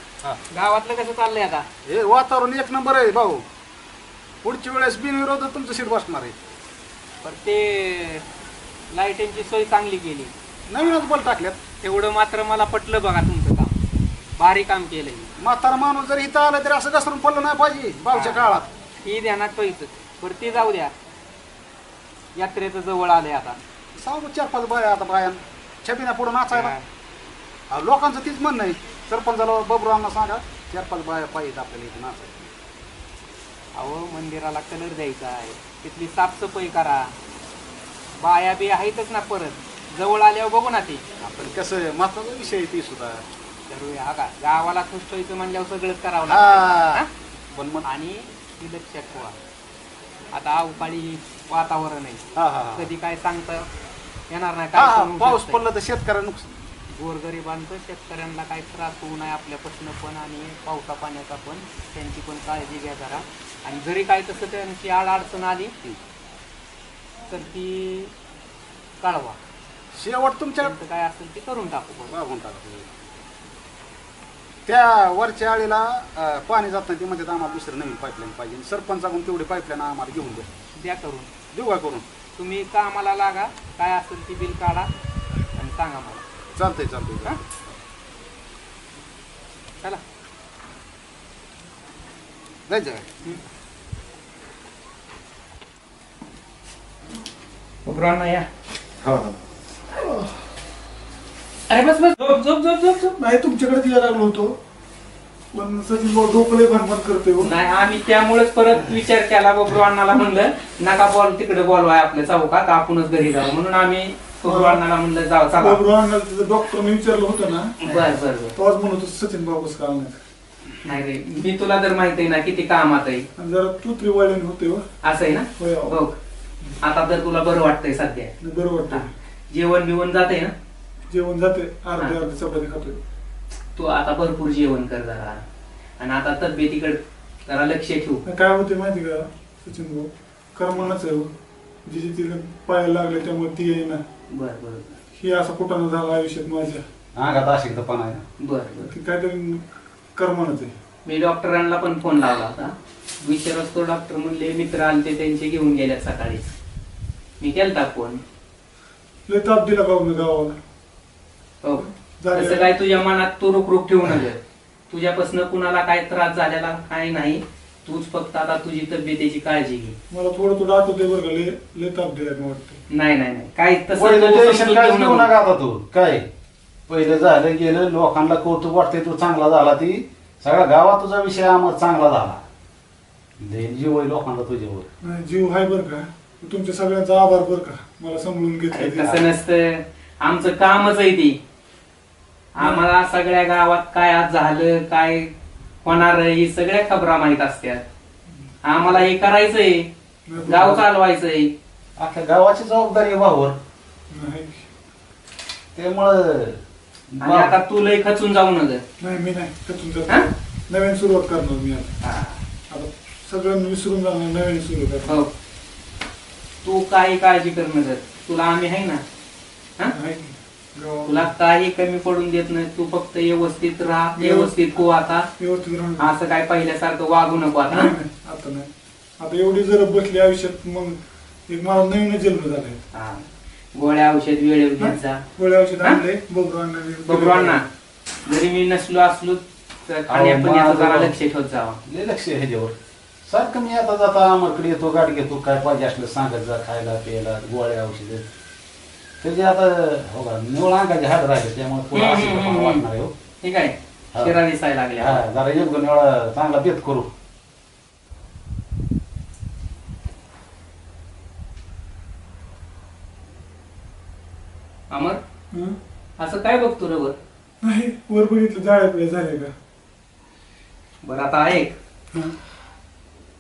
गावातलं कसं चाललंय आता? हे वातावरण एक नंबर आहे भाऊ. पुढच्या वेळेस बिनविरोध तुमचं सीट बसणार आहे. पण ते लाईटिंगची सोय चांगली केली. नवीनच बल टाकल्यात. तेवढं मात्र मला पटलं बघा तुमचं काम. भारी काम केलंय. म्हातारा माणूस जर इथं आलं तरी असं घसरून पडलं नाही पाहिजे भाऊच्या काळात. ही ध्यानात ठेवायचं. बरं ते जाऊ द्या. यात्रेचं जवळ आलंय आता. सांगू 4-5 बाया आता बायान छबिना पुढे नाचायला. लोकांचं तीच म्हणणं आहे. सरपंचाला बबरूंना सांगा 4-5 बाया पाहिजेत आपल्याला इथे नाचायला. अहो मंदिराला कलर द्यायचा आहे. तिथली साफसफाई करा. बाया बी आहेतच ना परत जवळ आल्यावर बघू ना ती. आपण कसं महत्वाचा विषय आहे ती सुद्धा. करूया हा का? गावाला खुश व्हायचं म्हणल्यावर सगळंच करावं हा. लागतं. पण मग आणि ती लक्षात ठेवा आता अवकाळी वातावरण आहे. हा हा हा. कधी काय सांगता येणार नाही. हा, काय हा, पाऊस पडला तर शेतकऱ्यांना नुकसान. गोरगरिबांचं शेतकऱ्यांना काही त्रास होऊ नये आपल्यापासून पण आणि पावसा पाण्याचा पण त्यांची पण काळजी घ्या जरा. आणि जरी काय तसं त्यांची अडचण आली तर ती कळवा. शेवट तुमच्या काय असेल ते करून टाकू. मागून टाका. त्या वरच्या आळीला पाणी जात नाही. ती म्हणजे आम्हाला दुसरं नवीन पाईपलाईन पाहिजे. सरपंचाकडून तेवढी पाईपलाईन आम्हाला घेऊन द्या करून. देऊ का करून? तुम्ही कामाला लागा. काय असेल ती बिल काढा आणि सांगा मला. चालतंय चालतंय. हा चला जायचं काय? या हा अरे बस बस झोप झोप झोप झोप झोप. नाही तुमच्याकडे यायला लागलो होतो पण सचिन भाऊ डोकले भनभन करते हो. नाही आम्ही त्यामुळेच परत विचार केला. बबरू अण्णाला म्हणलं नका बॉल तिकडे बोलवाय आपल्या चौकात आपणच घरी जाऊ म्हणून आम्ही अण्णाला म्हणलं जाऊ चला. डॉक्टरने विचारलं होतं ना, बर बर बर. तोच म्हणत सचिन बाबूच का नाही. नाही रे, मी तुला तर माहिती आहे ना किती कामात आहे. जरा तू त्रिवाळीन होते हो. असं आहे ना. हो, आता तर तुला बरं वाटतंय सध्या. बरं वाटतं. जेवण बिवण जाते ना. जेवण जाते, अर्धी चपाती खातोय. तू आता भरपूर जेवण कर जरा, आणि आता तब्येतीकडे जरा लक्ष ठेवू. काय होते माहिती का सचिन भाऊ, कर्मच आहे. जिथे तिला पायाला लागले त्यामुळे ती आहे ना. बर बर. ही असा कुठं झाला आयुष्यात माझ्या. अंगात अशी पण आहे. बर बर. काहीतरी कर्मच आहे. मी डॉक्टरांना पण फोन लावला होता, विचारच तो डॉक्टर म्हणले मित्र आलते त्यांचे घेऊन गेल्यात सकाळी. मी केलता फोन. लय ताप दिला गावाला. हो, तसं काय तुझ्या मनात तू रुक ठेवू नका. तुझ्यापासून कुणाला काय त्रास झालेला काय नाही. तूच फक्त आता तुझी तब्येतीची काळजी घे. मला थोडं आठवतंय बरं का, लय ताप दिला वाटतं. नाही नाही नाही, काय तसं आता तू काय पहिलं झालं गेलं, लोकांना कौतुक वाटतंय तू चांगला झाला. ती सगळ्या गावात तुझा विषय आम्हाला चांगला झाला. जीव आहे लोकांना तुझ्यावर. नाही जीव आहे बरं का. तुमच्या सगळ्यांचा आभार बरं का, मला समजून घेतलं. तसं नसतं, आमचं कामच आहे ती. आम्हाला सगळ्या गावात काय आज झालं काय होणार ही सगळ्या खबरा माहित असतात. आम्हाला हे करायचंय, गाव चालवायचंय. अख्ख्या गावाची जबाबदारी वावर. त्यामुळं आणि आता तू लय खचून जाऊ नका. नाही मी नाही खचून जातो. नवीन सुरुवात करणार मी आता. सगळं विसरून जाणार, नवीन सुरू करणार. हो, तू काही काळजी कर नका. तुला आम्ही आहे ना. तुला काही कमी पडून देत नाही. तू फक्त व्यवस्थित राहा, व्यवस्थित हो. आता असं काय पहिल्यासारखं वागू नको. आता आता नाही. आता एवढी जर बसली आयुष्यात, मग एक मला नवीन जन्म झालाय. गोळ्या औषध वेळेवर घेत जा. गोळ्या औषध आणले बबरूंना. जरी मी नसलो असलो तर खाण्यापिण्याचं जरा लक्ष ठेवत जावा. लक्ष ह्याच्यावर सारखं मी आता जाता आम्हाकडे येतो, गाडी घेतो, काय पाहिजे असलं सांगत जा. खायला प्यायला गोळ्या औषध त्याचे आता हो का निवळ अंगाचे हात राहिले त्यामुळे पुढे वाटणार आहे. हो ठीक आहे, शिरा दिसायला लागल्या. हा जरा एक दोन वेळा चांगला बेत करू. अमर, असं काय बघतो रे वर? नाही वर बघितलं जाळ्या झाले का. बरं आता ऐक,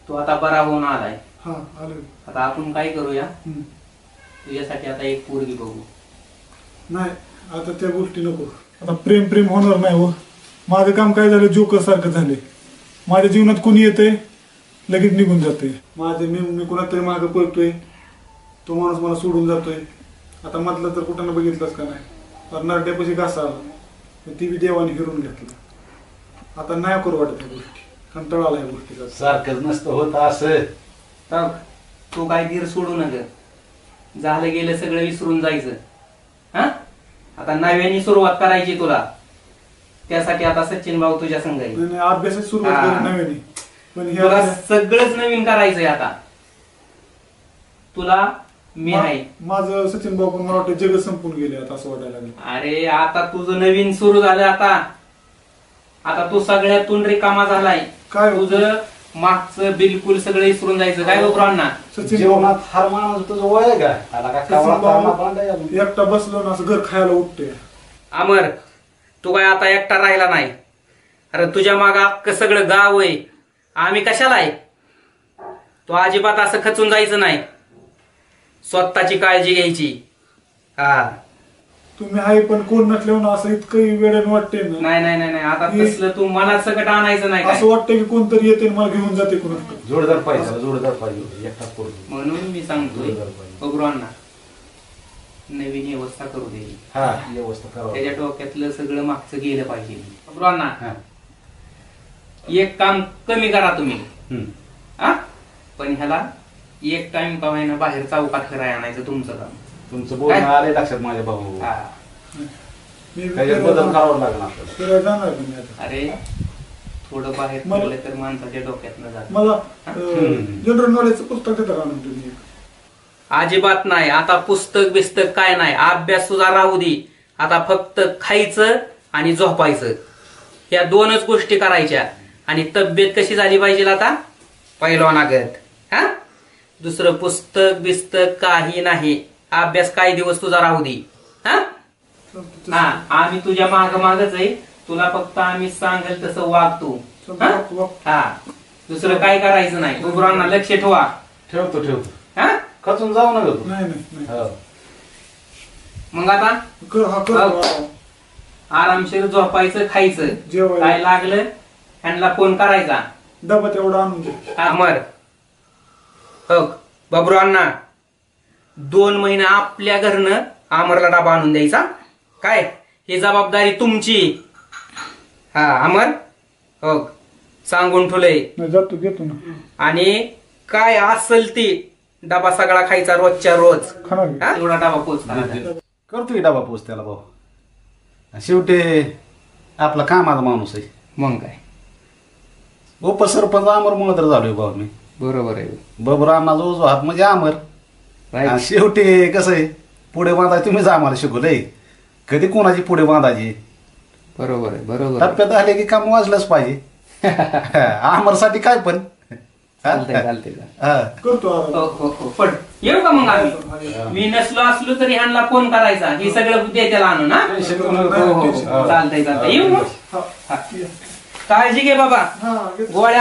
तू आता बरा होऊन आलाय. हा आलो. आता आपण काय करूया, तुझ्यासाठी आता एक पोरगी बघू. नाही आता त्या गोष्टी नको. आता प्रेम होणार नाही. हो माझं काम काय झालं, जोकर सारखं झाले. माझ्या जीवनात कोणी येतंय लगेच निघून जाते. मी कोणातरी मागं पळतोय, तो माणूस मला सोडून जातोय. आता म्हटलं तर कुठं बघितलंच का नाही, नरड्यापाशी घासा आला, ती बी देवाने हिरून घेतलं. आता नाही करू वाटत गोष्टी, कंटाळा आला या गोष्टीचा. सारखंच नसतं होत असं. तू काय धीर सोडू नका. झालं गेलं सगळं विसरून जायचं. हा आता नव्याने सुरुवात करायची तुला. त्यासाठी आता सचिन भाऊ तुझ्या संग आहे. अभ्यासाची सुरुवात करू नव्याने, पण तुला सगळंच नवीन करायचंय. आता तुला मी आहे. माझं सचिन भाऊ पण मला वाटतं जग संपून गेले आता असं वाटायला लागलं. अरे आता तुझं नवीन सुरू झालं. आता तू सगळ्यातून रिकामा झालाय. काय तुझं मागचं बिलकुल सगळं विसरून जायचं. काय बघांना जीवनात हार माणूस तुझं वय काय एकटा बसलो ना असं घर खायला उठते. अमर, तू काय आता एकटा राहिला नाही. अरे तुझ्या मागा सगळं गाव आहे. आम्ही कशाला आहे. तू अजिबात असं खचून जायचं नाही. स्वतःची काळजी घ्यायची. हा तुम्ही आहे पण कोण नसल्यावर असं इतकं वेळाने वाटते ना. नाही नाही नाही, आता तसलं तू मनात सकट आणायचं नाही. असं वाटतं की कोणतरी येते मला घेऊन जाते कोणा. जोडदार पाहिजे, जोडदार पाहिजे एकटा पोरगी. म्हणून मी सांगतोय बघूंना नवीन व्यवस्था करू दे. हा व्यवस्था करा. त्याच्या डोक्यातलं सगळं मागचं गेलं पाहिजे. बघूंना एक काम कमी करा तुम्ही. पण ह्याला एक टाइम कमायना बाहेर चौकात फिरायला आणायचं तुमचं काम. तुमचं बोलणं आलंय लक्षात माझ्या भाऊ. बदल करावं लागणार. अरे थोडं बाहेर फिरलं तर माणसाच्या डोक्यात न जात. मला जनरल नॉलेजचं पुस्तक देता का तुम्ही? अजिबात नाही. आता पुस्तक बिस्तक काय नाही. अभ्यास सुद्धा राहू दे. आता फक्त खायचं आणि झोपायचं, या दोनच गोष्टी करायच्या. आणि तब्येत कशी झाली पाहिजे आता पहिलवानागत. हा दुसरं पुस्तक बिस्तक काही नाही. अभ्यास काही दिवस तुझा राहू दे. हा आम्ही तुझ्या मागच आहे. तुला फक्त आम्ही सांगेल तसं वागतो. हा दुसरं काय करायचं नाही. बबरूअण्णा लक्ष ठेवा. ठेवतो हा खचून जाऊ नका तू. नाही मग आता आरामशीर झोपायचं, खायचं, जेवायचं. काय लागलं ह्यांना फोन करायचा. डबा तेवढा आणून दे. अमर हो बबरूअण्णा 2 महिने आपल्या घरनं अमरला डबा आणून द्यायचा. काय ही जबाबदारी तुमची. हा अमर हो सांगून ठेवलंय. जातो घेतो ना. आणि काय असेल ती डबा सगळा खायचा रोजच्या रोज. खाणार एवढा डबा पोच करतो की डबा पोच त्याला भाऊ. शेवटी आपला कामाचा माणूस आहे. मग काय उपसरपंच अमरमुळे तर झालोय भाऊ मी. बरोबर आहे. बबरूअण्णा जो हात म्हणजे अमर. आणि शेवटी कसं आहे पुढे बांधायची तुम्हीच आम्हाला शिकवलंय. कधी कोणाची पुढे बांधायची. बरोबर आहे. बरोबर टप्प्यात आले की काम वाजलंच पाहिजे. अमरसाठी काय पण चालतंय. करतो पण येऊ का मग आम्ही. मी नसलो असलो तरी ह्यांना फोन करायचा. हे सगळं बुद्धी त्याला आणू ना. चालतंय येऊ मग. काळजी घे बाबा. गोळ्या